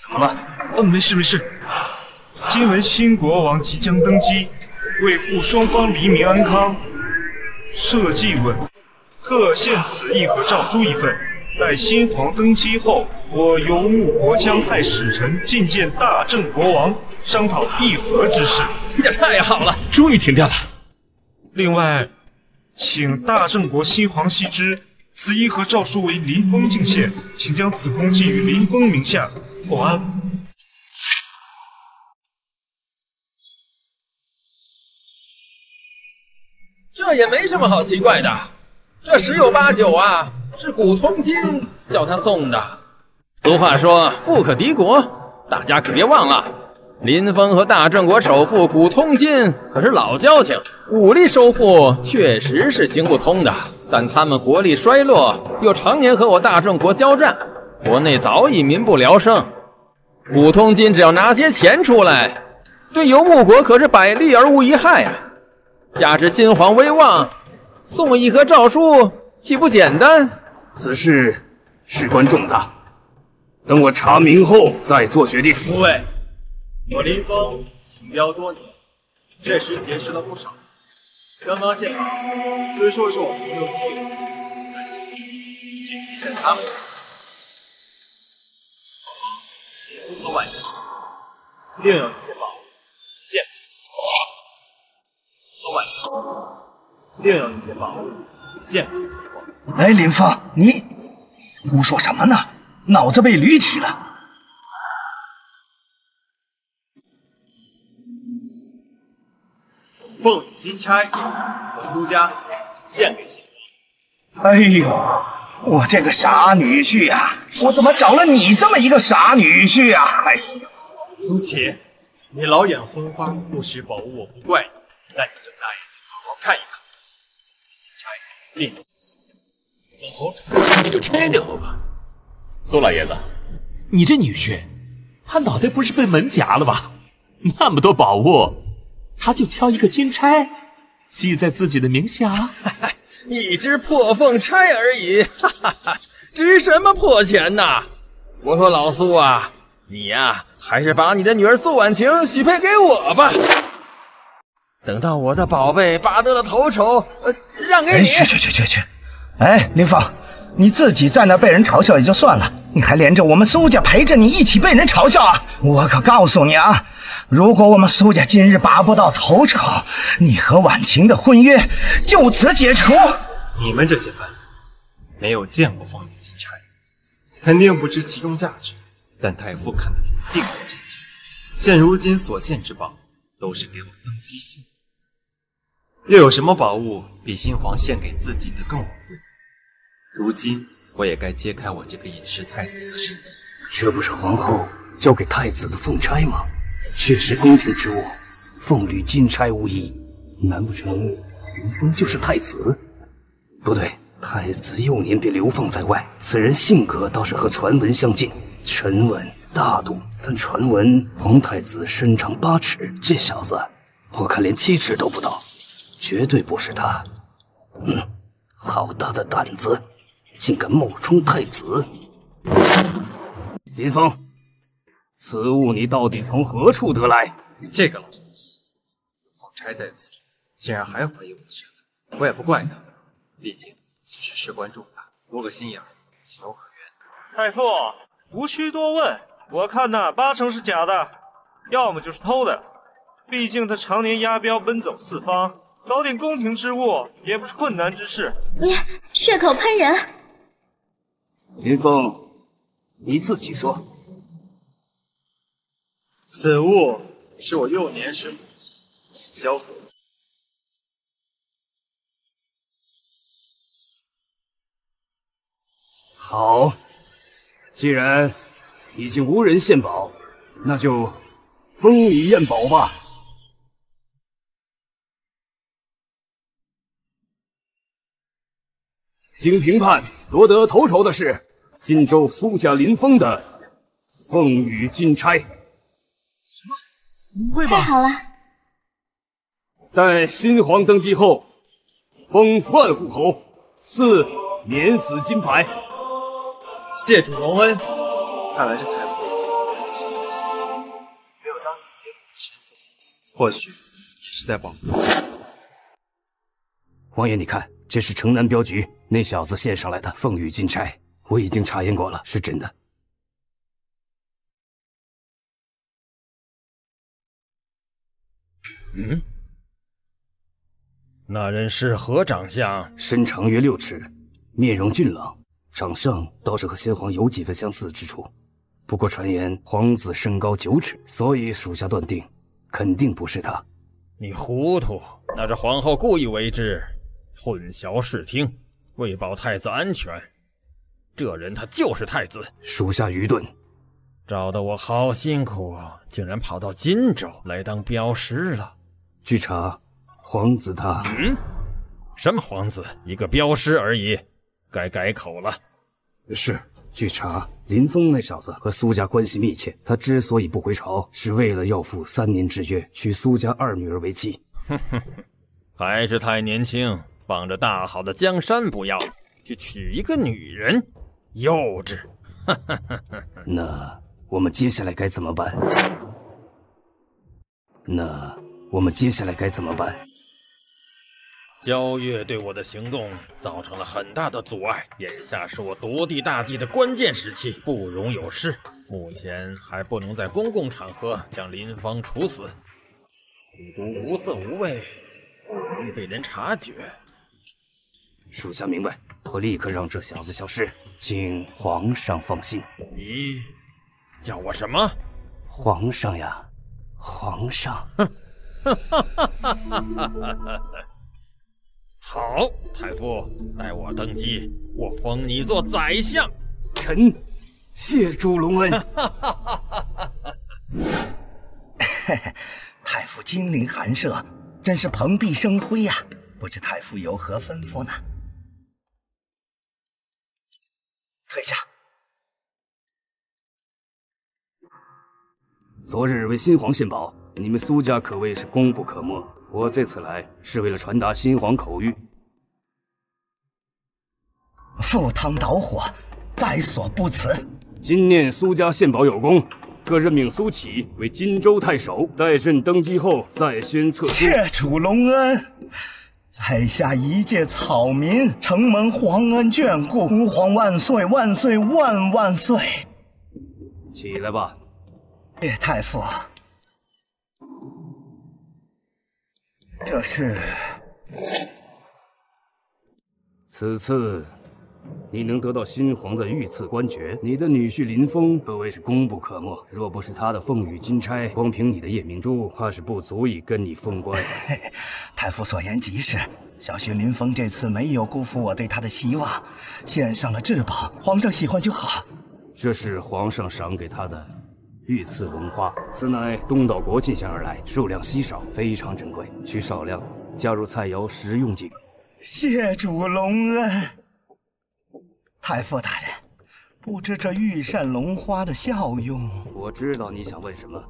[SPEAKER 11] 怎么了？
[SPEAKER 6] 没事。今闻新国王即将登基，为护双方黎民安康，社稷稳，特献此议和诏书一份。待新皇登基后，我游牧国将派使臣觐见大郑国王，商讨议和之事。
[SPEAKER 1] 这太好了，
[SPEAKER 10] 终于停电了。
[SPEAKER 6] 另外，请大郑国新皇羲之，此议和诏书为林峰进献，请将此功记于林峰名下，奉安。
[SPEAKER 1] 这也没什么好奇怪的，这十有八九啊是古通今叫他送的。俗话说富可敌国，大家可别忘了，林峰和大郑国首富古通今可是老交情，武力收复确实是行不通的。但他们国力衰落，又常年和我大郑国交战，国内早已民不聊生。古通今只要拿些钱出来，对游牧国可是百利而无一害啊！加之新皇威望，送议和诏书岂不简单？
[SPEAKER 11] 此事事关重大，等我查明后再做决定。
[SPEAKER 2] 诸位，我林峰请标多年，确实结识了不少。刚刚献法虽说是我朋友替我献，但今天均记在他们名下。符合万幸，另有一件宝物献给新皇。符合万幸，另有一件宝物献给新皇。
[SPEAKER 8] 哎，林峰，你胡说什么呢？脑子被驴踢了。
[SPEAKER 2] 凤羽金钗，我苏家献给新皇。
[SPEAKER 8] 哎呦，我这个傻女婿呀，我怎么找了你这么一个傻女婿呀？哎呦，
[SPEAKER 2] 苏琪，你老眼昏花，不识宝物，我不怪你，但你睁大眼睛好好看一看。金钗，另有苏家，老头子，你就吹牛吧。
[SPEAKER 10] 苏老爷子，你这女婿，他脑袋不是被门夹了吧？那么多宝物，他就挑一个金钗，记在自己的名下。
[SPEAKER 1] 一只破凤钗而已，哈哈哈，值什么破钱呐？我说老苏啊，你呀，还是把你的女儿苏婉晴许配给我吧。等到我的宝贝拔得了头筹，让给你。
[SPEAKER 8] 去！哎，林峰，你自己在那被人嘲笑也就算了，你还连着我们苏家陪着你一起被人嘲笑啊！我可告诉你啊，如果我们苏家今日拔不到头筹，你和婉晴的婚约就此解除。
[SPEAKER 2] 你们这些凡夫没有见过凤羽金钗，肯定不知其中价值，但太傅看得定然震惊。现如今所献之宝，都是给我登基信，又有什么宝物比新皇献给自己的更宝贵？如今我也该揭开我这个隐士太子的身份。
[SPEAKER 11] 这不是皇后交给太子的凤钗吗？确实宫廷之物，凤履金钗无疑。难不成林峰就是太子？不对，太子幼年便流放在外，此人性格倒是和传闻相近，沉稳大度。但传闻皇太子身长8尺，这小子我看连7尺都不到，绝对不是他。好大的胆子，竟敢冒充太子！林峰，此物你到底从何处得来？
[SPEAKER 2] 这个老东西，凤钗在此，竟然还怀疑我的身份，我也不怪他。毕竟此事事关重大，多个心眼儿，情有可原。
[SPEAKER 6] 太傅，无需多问，我看那8成是假的，要么就是偷的。毕竟他常年押镖奔走四方，搞点宫廷之物也不是困难之事。
[SPEAKER 7] 你血口喷人！
[SPEAKER 11] 林峰，你自己说。
[SPEAKER 2] 此物是我幼年时母亲交给我。
[SPEAKER 11] 好，既然已经无人献宝，那就封礼验宝吧。经评判，夺得头筹的是荆州苏家林峰的凤羽金钗。
[SPEAKER 6] 什么？不会吧？
[SPEAKER 7] 太好了！
[SPEAKER 11] 待新皇登基后，封万户侯，赐免死金牌。
[SPEAKER 2] 谢主隆恩，看来这太傅有心思细，没有当你见我的身份，或许也是在保护我。
[SPEAKER 11] 王爷，你看，这是城南镖局那小子献上来的凤羽金钗，我已经查验过了，是真的。
[SPEAKER 1] 嗯，那人是何长相？
[SPEAKER 11] 身长约6尺，面容俊朗，长相倒是和先皇有几分相似之处。不过传言皇子身高9尺，所以属下断定，肯定不是他。
[SPEAKER 1] 你糊涂，那是皇后故意为之，混淆视听，为保太子安全。这人他就是太子。
[SPEAKER 11] 属下愚钝，
[SPEAKER 1] 找得我好辛苦，竟然跑到荆州来当镖师了。
[SPEAKER 11] 据查，皇子他……
[SPEAKER 1] 什么皇子？一个镖师而已，该改口了。
[SPEAKER 11] 是，据查，林峰那小子和苏家关系密切，他之所以不回朝，是为了要赴3年之约，娶苏家2女儿为妻。
[SPEAKER 1] 还是太年轻，傍着大好的江山不要，去娶一个女人，幼稚。
[SPEAKER 11] 那我们接下来该怎么办？
[SPEAKER 1] 萧月对我的行动造成了很大的阻碍，眼下是我夺地大计的关键时期，不容有失。目前还不能在公共场合将林芳处死，苦毒无色无味，不容易被人察觉。
[SPEAKER 11] 属下明白，我立刻让这小子消失，请皇上放心。
[SPEAKER 1] 你叫我什么？
[SPEAKER 11] 皇上呀，皇上。
[SPEAKER 1] 好，太傅，待我登基，我封你做宰相。
[SPEAKER 11] 臣谢主隆恩。
[SPEAKER 8] 太傅金陵寒舍，真是蓬荜生辉呀！不知太傅有何吩咐呢？退下。
[SPEAKER 11] 昨日为新皇献宝，你们苏家可谓是功不可没。我这次来是为了传达新皇口谕。
[SPEAKER 8] 赴汤蹈火，在所不辞。
[SPEAKER 11] 今念苏家献宝有功，特任命苏启为荆州太守，待朕登基后再宣册书。
[SPEAKER 8] 谢主隆恩。在下一介草民，承蒙皇恩眷顾，吾皇万岁万岁万万岁！
[SPEAKER 11] 起来吧。
[SPEAKER 8] 谢太傅。这是
[SPEAKER 11] 此次你能得到新皇的御赐官爵，你的女婿林峰可谓是功不可没。若不是他的凤羽金钗，光凭你的夜明珠，怕是不足以跟你封官。
[SPEAKER 8] 太傅所言极是，小婿林峰这次没有辜负我对他的希望，献上了至宝，皇上喜欢就好。
[SPEAKER 11] 这是皇上赏给他的御赐龙花，此乃东岛国进献而来，数量稀少，非常珍贵，需少量加入菜肴食用即可。
[SPEAKER 8] 谢主隆恩。太傅大人，不知这御膳龙花的效用？
[SPEAKER 11] 我知道你想问什么，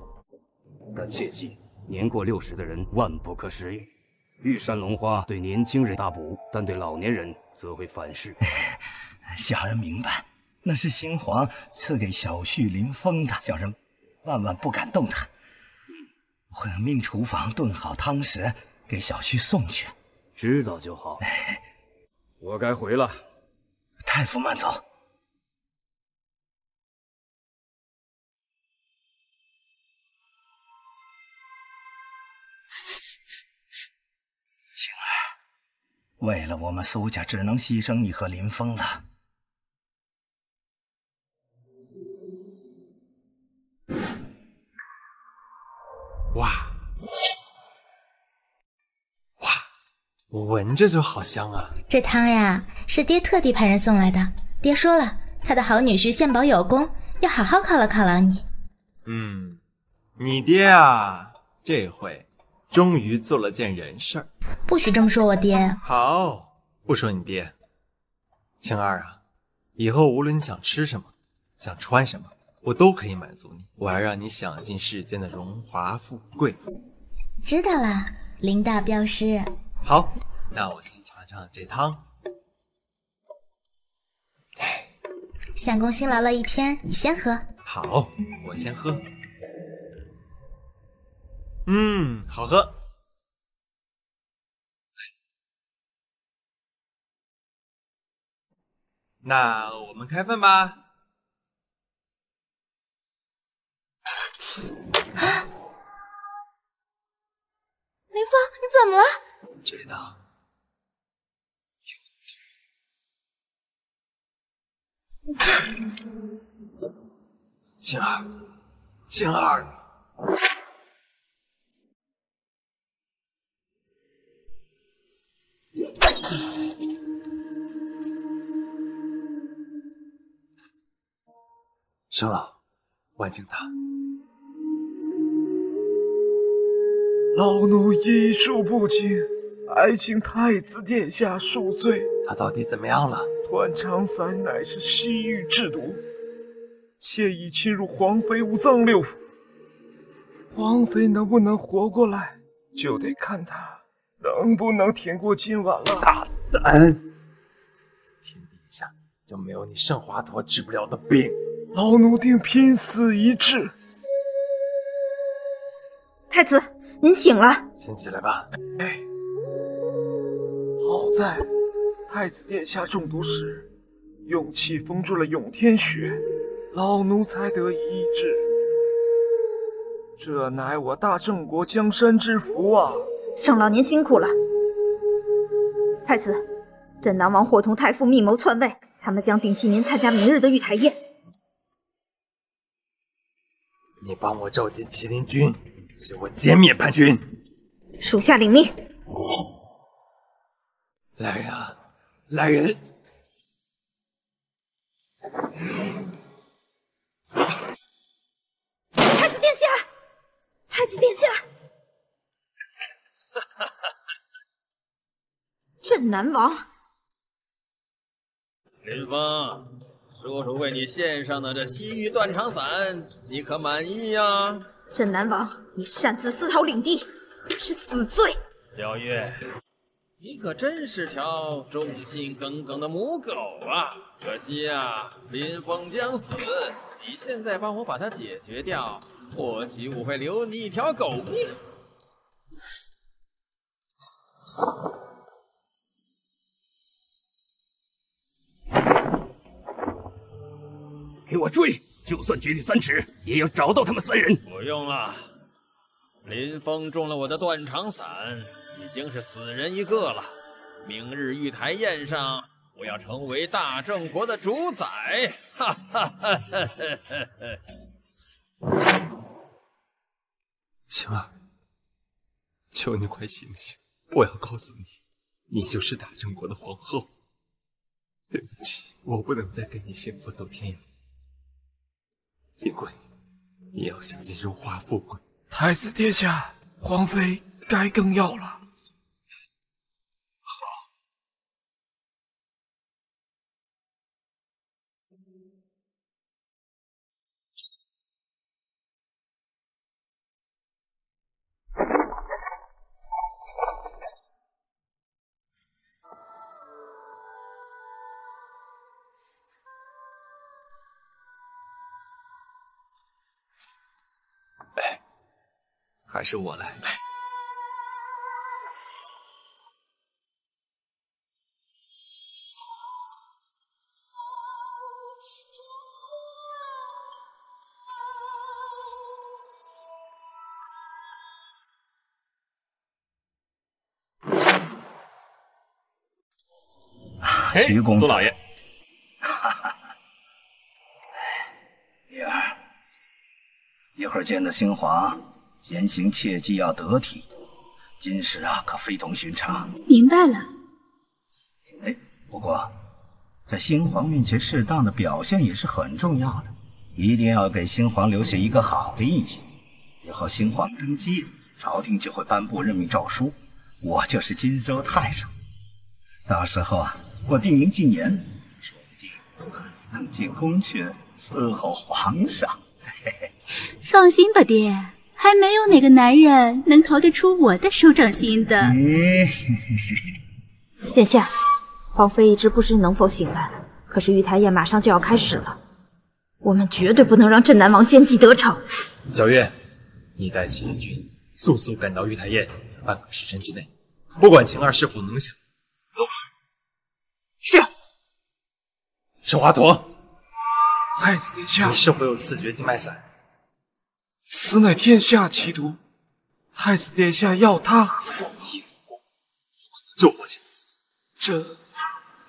[SPEAKER 11] 但切记，年过60的人万不可食用。御膳龙花对年轻人大补，但对老年人则会反噬。
[SPEAKER 8] 小人明白，那是新皇赐给小婿林峰的，小人万万不敢动他。我命厨房炖好汤食，给小婿送去。
[SPEAKER 11] 知道就好。我该回了。
[SPEAKER 8] 太傅慢走。晴儿，为了我们苏家，只能牺牲你和林峰了。
[SPEAKER 2] 哇哇，我闻着就好香啊！
[SPEAKER 7] 这汤呀，是爹特地派人送来的。爹说了，他的好女婿献宝有功，要好好犒劳犒劳你。
[SPEAKER 2] 你爹啊，这回终于做了件人事儿。
[SPEAKER 7] 不许这么说我爹。
[SPEAKER 2] 好，不说你爹。晴儿啊，以后无论你想吃什么，想穿什么，我都可以满足你。我要让你享尽世间的荣华富贵。
[SPEAKER 7] 知道啦，林大镖师。
[SPEAKER 2] 好，那我先尝尝这汤。
[SPEAKER 7] 相公辛劳了一天，你先喝。
[SPEAKER 2] 好，我先喝。好喝。那我们开饭吧。道。静儿，静儿，生老，万景他。
[SPEAKER 6] 老奴医术不精，还请太子殿下恕罪。
[SPEAKER 2] 他到底怎么样了？
[SPEAKER 6] 断肠散乃是西域制毒，现已侵入皇妃五脏六腑。皇妃能不能活过来，就得看她能不能挺过今晚了。
[SPEAKER 2] 大胆！天底下就没有你圣华佗治不了的病。
[SPEAKER 6] 老奴定拼死一治。
[SPEAKER 3] 太子，您醒了。
[SPEAKER 2] 先起来吧。
[SPEAKER 6] 哎，好在太子殿下中毒时用气封住了永天穴，老奴才得以医治。这乃我大郑国江山之福啊！
[SPEAKER 3] 圣老您辛苦了。太子，镇南王伙同太傅密谋篡位，他们将顶替您参加明日的玉台宴。
[SPEAKER 2] 你帮我召集麒麟军，随我歼灭叛军。
[SPEAKER 3] 属下领命。
[SPEAKER 2] 来人啊，来人！
[SPEAKER 3] 太子殿下，太子殿下！镇南王，
[SPEAKER 1] 林峰，叔叔为你献上的这西域断肠散，你可满意呀？
[SPEAKER 3] 镇南王，你擅自私逃领地，可是死罪。
[SPEAKER 1] 小月，你可真是条忠心耿耿的母狗啊！可惜呀，林峰将死，你现在帮我把它解决掉，或许我会留你一条狗命。
[SPEAKER 11] 给我追！就算掘地三尺，也要找到他们三人。
[SPEAKER 1] 不用了，林峰中了我的断肠散，已经是死人一个了。明日玉台宴上，我要成为大郑国的主宰！哈哈哈哈哈！
[SPEAKER 2] 晴儿，求你快醒醒！我要告诉你，你就是大郑国的皇后。对不起，我不能再跟你幸福走天涯。因为你要享尽荣华富贵。
[SPEAKER 6] 太子殿下，皇妃该更要了。
[SPEAKER 2] 好。还是我来。
[SPEAKER 8] 徐公子，
[SPEAKER 10] 苏老爷，
[SPEAKER 8] 女儿，一会儿见到新皇，言行切记要得体。今时啊，可非同寻常。
[SPEAKER 5] 明白了。
[SPEAKER 8] 哎，不过在新皇面前适当的表现也是很重要的，一定要给新皇留下一个好的印象。以后新皇登基，朝廷就会颁布任命诏书，我就是荆州太守。到时候啊，我定名进言，说不定把你登进宫去伺候皇上。嘿嘿，
[SPEAKER 5] 放心吧，爹，还没有哪个男人能逃得出我的手掌心的。
[SPEAKER 3] 殿下，皇妃一直不知能否醒来了，可是玉台宴马上就要开始了，我们绝对不能让镇南王奸计得逞。
[SPEAKER 2] 皎月，你带麒麟军速速赶到玉台宴，半个时辰之内，不管晴儿是否能醒。
[SPEAKER 3] 是。
[SPEAKER 2] 圣华佗，
[SPEAKER 6] 太子殿下，
[SPEAKER 2] 你是否有刺决经脉散？
[SPEAKER 6] 此乃天下奇毒，太子殿下要他何用？
[SPEAKER 2] 救活前。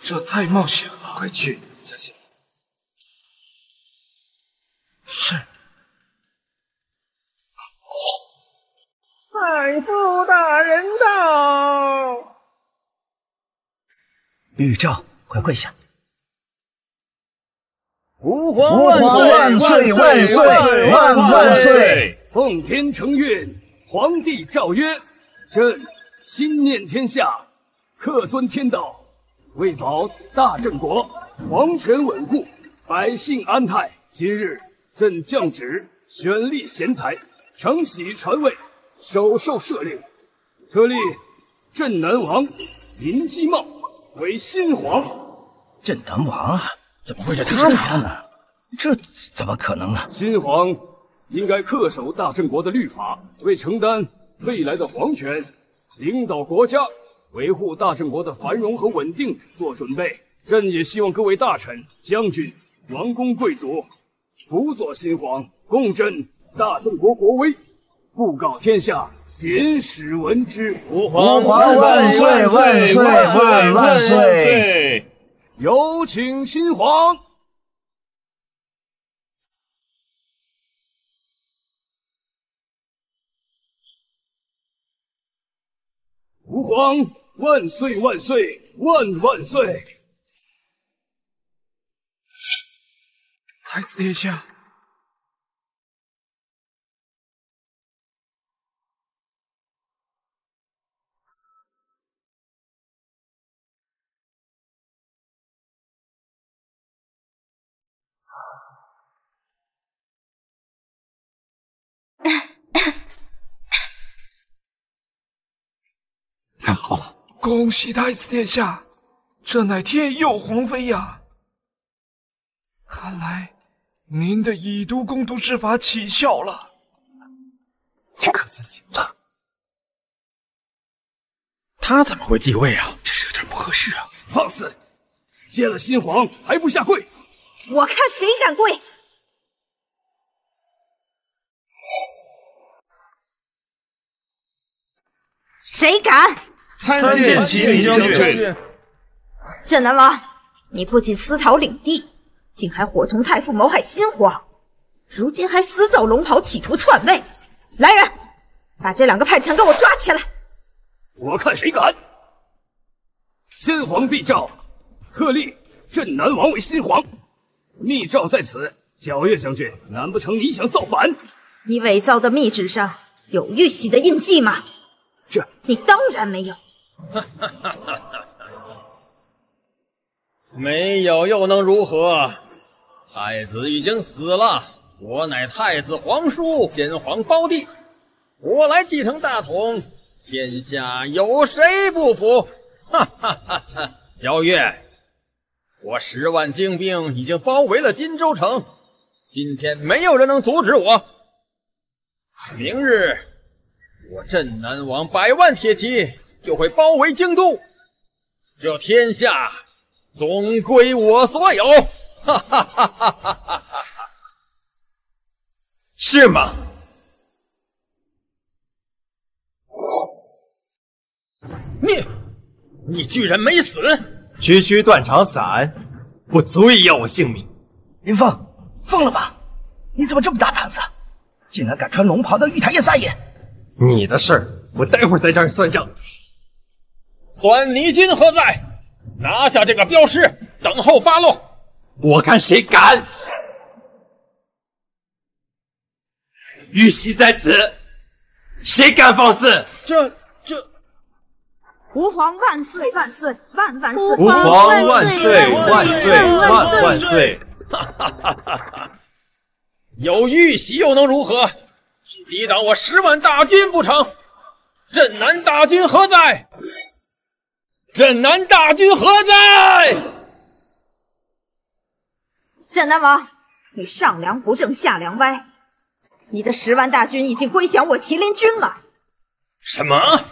[SPEAKER 6] 这太冒险了。
[SPEAKER 2] 快去，相信我。
[SPEAKER 6] 是。
[SPEAKER 1] 太傅大人到！
[SPEAKER 8] 玉照，快跪下！
[SPEAKER 1] 吾皇
[SPEAKER 8] 万岁万岁万岁！
[SPEAKER 11] 奉天承运，皇帝诏曰：朕心念天下，恪遵天道，为保大郑国皇权稳固，百姓安泰。今日朕降旨，选立贤才，承袭传位，首受赦令，特立镇南王林基茂为新皇。
[SPEAKER 8] 镇南王？
[SPEAKER 2] 怎么会是
[SPEAKER 8] 他呢？这怎么可能呢？
[SPEAKER 11] 新皇应该恪守大郑国的律法，为承担未来的皇权，领导国家，维护大郑国的繁荣和稳定做准备。朕也希望各位大臣、将军、王公贵族辅佐新皇，共振大郑国国威，布告天下，贤使闻之。
[SPEAKER 6] 吾
[SPEAKER 8] 皇万岁万岁万岁！
[SPEAKER 11] 有请新皇。吾皇万岁万岁万万岁！
[SPEAKER 6] 太子殿下，
[SPEAKER 2] 太好了！
[SPEAKER 6] 恭喜太子殿下，这乃天佑皇妃呀！看来您的以毒攻毒之法起效了。
[SPEAKER 2] 你可算醒了。
[SPEAKER 1] 他怎么会继位啊？
[SPEAKER 2] 这是有点不合适啊！
[SPEAKER 11] 放肆！接了新皇还不下跪？
[SPEAKER 3] 我看谁敢跪！谁敢？
[SPEAKER 6] 参见启禀将军。
[SPEAKER 3] 镇南王，你不仅私讨领地，竟还伙同太傅谋害新皇，如今还私造龙袍，企图篡位。来人，把这2个叛臣给我抓起来！
[SPEAKER 11] 我看谁敢！先皇必诏，特立镇南王为新皇。密诏在此，皎月将军，难不成你想造反？
[SPEAKER 3] 你伪造的密旨上有玉玺的印记吗？你当然没有。
[SPEAKER 1] 没有又能如何？太子已经死了，我乃太子皇叔，兼皇胞弟，我来继承大统，天下有谁不服？哈哈哈哈！皎月，我10万精兵已经包围了荆州城，今天没有人能阻止我。明日，我镇南王100万铁骑就会包围京都，这天下总归我所有！哈哈哈哈哈哈！
[SPEAKER 2] 是吗？
[SPEAKER 1] 你居然没死！
[SPEAKER 2] 区区断肠散，不足以要我性命。
[SPEAKER 8] 林峰，疯了吧？你怎么这么大胆子，竟然敢穿龙袍到玉台宴撒野？
[SPEAKER 2] 你的事儿，我待会儿再找你算账。
[SPEAKER 1] 算你军何在？拿下这个镖师，等候发落。
[SPEAKER 2] 我看谁敢！玉玺在此，谁敢放肆？
[SPEAKER 1] 这，
[SPEAKER 3] 吾皇万岁万岁万万岁！
[SPEAKER 2] 吾皇万岁万岁万万岁！
[SPEAKER 1] 哈哈哈哈哈！有玉玺又能如何？抵挡我10万大军不成？镇南大军何在？镇南大军何在？
[SPEAKER 3] 镇南王，你上梁不正下梁歪，你的10万大军已经归降我麒麟军了。
[SPEAKER 1] 什么？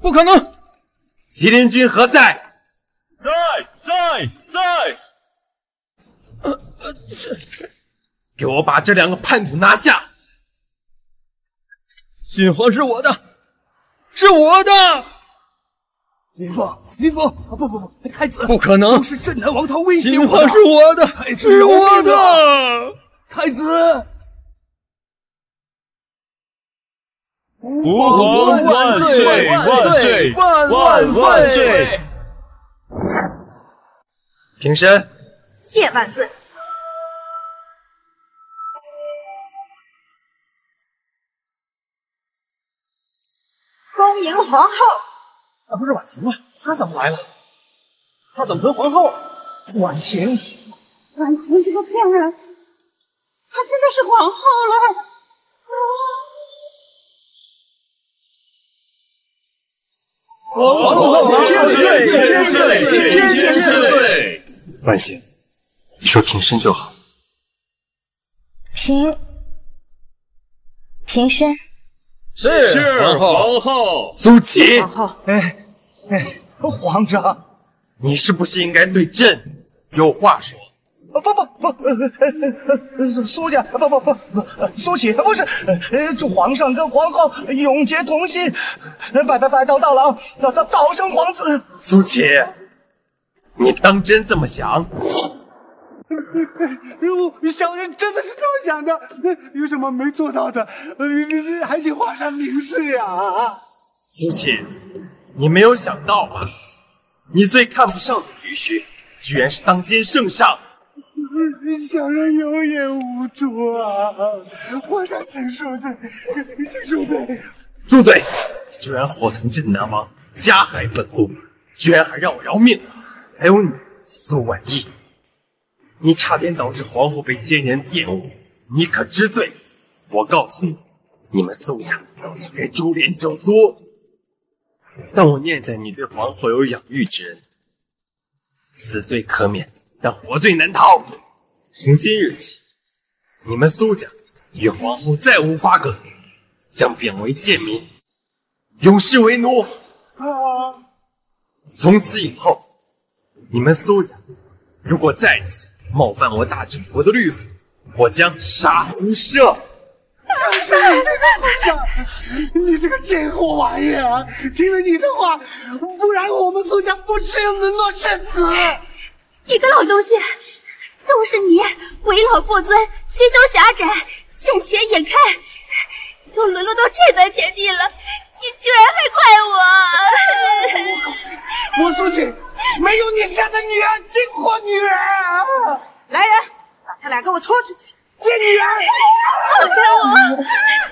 [SPEAKER 1] 不可能！
[SPEAKER 2] 麒麟军何在？
[SPEAKER 6] 在！
[SPEAKER 2] 给我把这2个叛徒拿下！
[SPEAKER 1] 新皇是我的，是我的！
[SPEAKER 11] 林峰，林峰，不，太子，
[SPEAKER 1] 不可能，
[SPEAKER 11] 都是镇南王他威胁
[SPEAKER 1] 金
[SPEAKER 11] 我的，
[SPEAKER 1] 皇是我的，
[SPEAKER 11] 太子
[SPEAKER 1] 是我的，
[SPEAKER 11] 太子。
[SPEAKER 6] 吾皇万岁万岁万岁！
[SPEAKER 2] 平身。
[SPEAKER 3] 谢万岁。恭迎皇后。
[SPEAKER 1] 那不是婉晴吗？她怎么来了？她怎么成皇后了？
[SPEAKER 12] 婉晴，婉晴这个贱人，她现在是皇后了。
[SPEAKER 1] 皇后千岁！
[SPEAKER 2] 婉晴，你说平身就好。
[SPEAKER 7] 平身。
[SPEAKER 10] 是皇后。
[SPEAKER 2] 苏琪，
[SPEAKER 3] 皇后，
[SPEAKER 8] 皇上，
[SPEAKER 2] 你是不是应该对朕有话说？
[SPEAKER 8] 苏家苏琪不是，祝皇上跟皇后永结同心，拜到大郎，早生皇子。
[SPEAKER 2] 苏琪，你当真这么想？
[SPEAKER 12] 小人真的是这么想的，有什么没做到的，还请皇上明示呀。
[SPEAKER 2] 苏琪，你没有想到吧？你最看不上的女婿，居然是当今圣上。
[SPEAKER 12] 小人有眼无珠啊！皇上请恕罪，请恕罪。
[SPEAKER 2] 住嘴！居然伙同镇南王加害本宫，居然还让我饶命！还有你，苏婉意，你差点导致皇后被奸人玷污，你可知罪？我告诉你，你们苏家早就该株连九族。但我念在你对皇后有养育之恩，死罪可免，但活罪难逃。从今日起，你们苏家与皇后再无瓜葛，将变为贱民，永世为奴。从此以后，你们苏家如果再次冒犯我大郑国的律法，我将杀无赦。
[SPEAKER 12] 你这个贱货玩意儿！听了你的话，不然我们苏家不吃沦落至死。
[SPEAKER 5] 你个老东西，都是你为老不尊，心胸狭窄，见钱眼开，都沦落到这般田地了，你居然还怪我！
[SPEAKER 12] 我苏琪没有你这样的女儿，贱货女儿！
[SPEAKER 3] 来人，把他俩给我拖出去！
[SPEAKER 12] 贱女儿！
[SPEAKER 5] 放开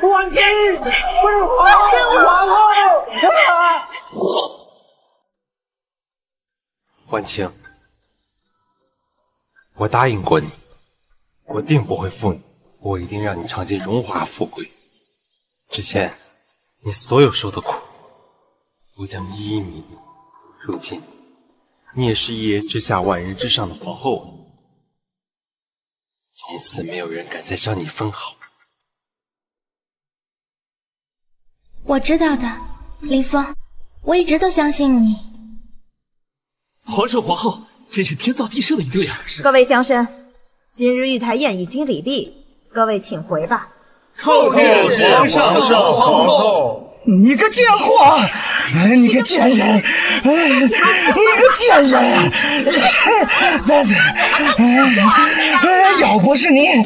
[SPEAKER 5] 我！
[SPEAKER 12] 婉晴，不是皇后！
[SPEAKER 2] 婉晴，我答应过你，我定不会负你，我一定让你尝尽荣华富贵。之前你所有受的苦，我将一一弥补。如今你也是一人之下万人之上的皇后了，从此没有人敢再伤你分毫。
[SPEAKER 7] 我知道的，林峰，我一直都相信你。
[SPEAKER 10] 皇上皇后真是天造地设的一对啊！
[SPEAKER 3] 各位乡绅，今日玉台宴已经礼毕，各位请回吧。
[SPEAKER 6] 叩见皇上皇后。
[SPEAKER 8] 你个贱货！你个贱人！你个贱人！要不是你，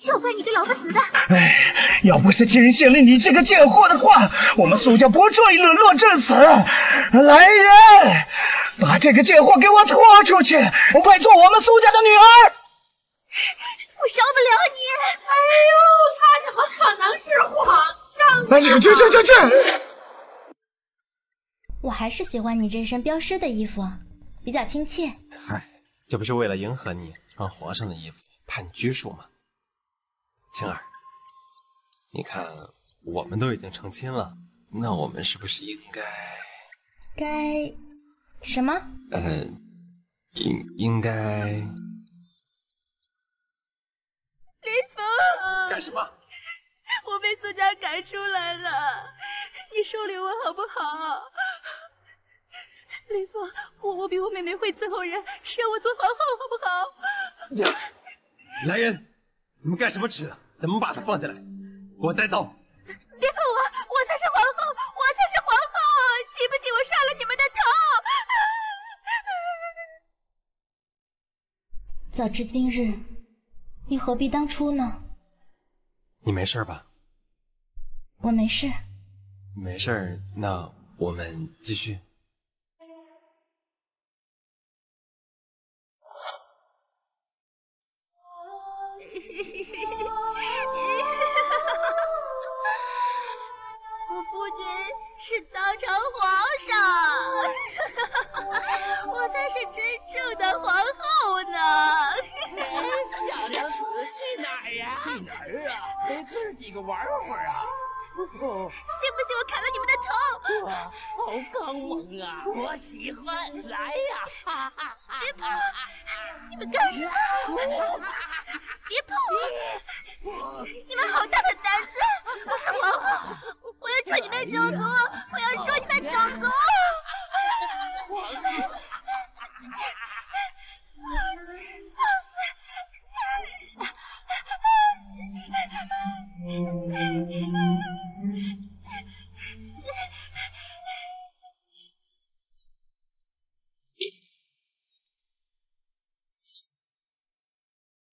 [SPEAKER 5] 就怪你个老不死的！
[SPEAKER 8] 要不是听信了你这个贱货的话，我们苏家不至于沦落至此。来人，把这个贱货给我拖出去，快做我们苏家的女儿！
[SPEAKER 5] 我饶不了你！
[SPEAKER 4] 哎呦，他怎么可能是皇上呢？
[SPEAKER 8] 去！
[SPEAKER 7] 我还是喜欢你这身镖师的衣服，比较亲切。
[SPEAKER 2] 嗨，这不是为了迎合你穿皇上的衣服，怕你拘束吗？晴儿，你看我们都已经成亲了，那我们是不是应
[SPEAKER 7] 该什么？
[SPEAKER 2] 应该
[SPEAKER 5] 林峰，
[SPEAKER 2] 干什么？
[SPEAKER 5] 我被苏家赶出来了，你收留我好不好？林峰，我比我妹妹会伺候人，让我做皇后好不好？
[SPEAKER 2] 来人，你们干什么吃的？怎么把她放进来？给我带走！
[SPEAKER 5] 别碰我，我才是皇后，我才是杀了你们的头！
[SPEAKER 7] 早知今日，又何必当初呢？
[SPEAKER 2] 你没事吧？
[SPEAKER 7] 我没事。
[SPEAKER 2] 没事儿，那我们继续。
[SPEAKER 5] 我夫君是当朝皇上，我才是真正的皇后呢。
[SPEAKER 9] 小娘子去哪儿呀？去哪儿啊？陪哥儿几个玩会儿啊？
[SPEAKER 5] 信不信我砍了你们的头？
[SPEAKER 9] 哇，好刚猛啊！我喜欢，来呀！
[SPEAKER 5] 别碰我！你们干什么？别碰我！你们好大的胆子！我是皇后，我要捉你们九族！我要捉你们九族！放肆！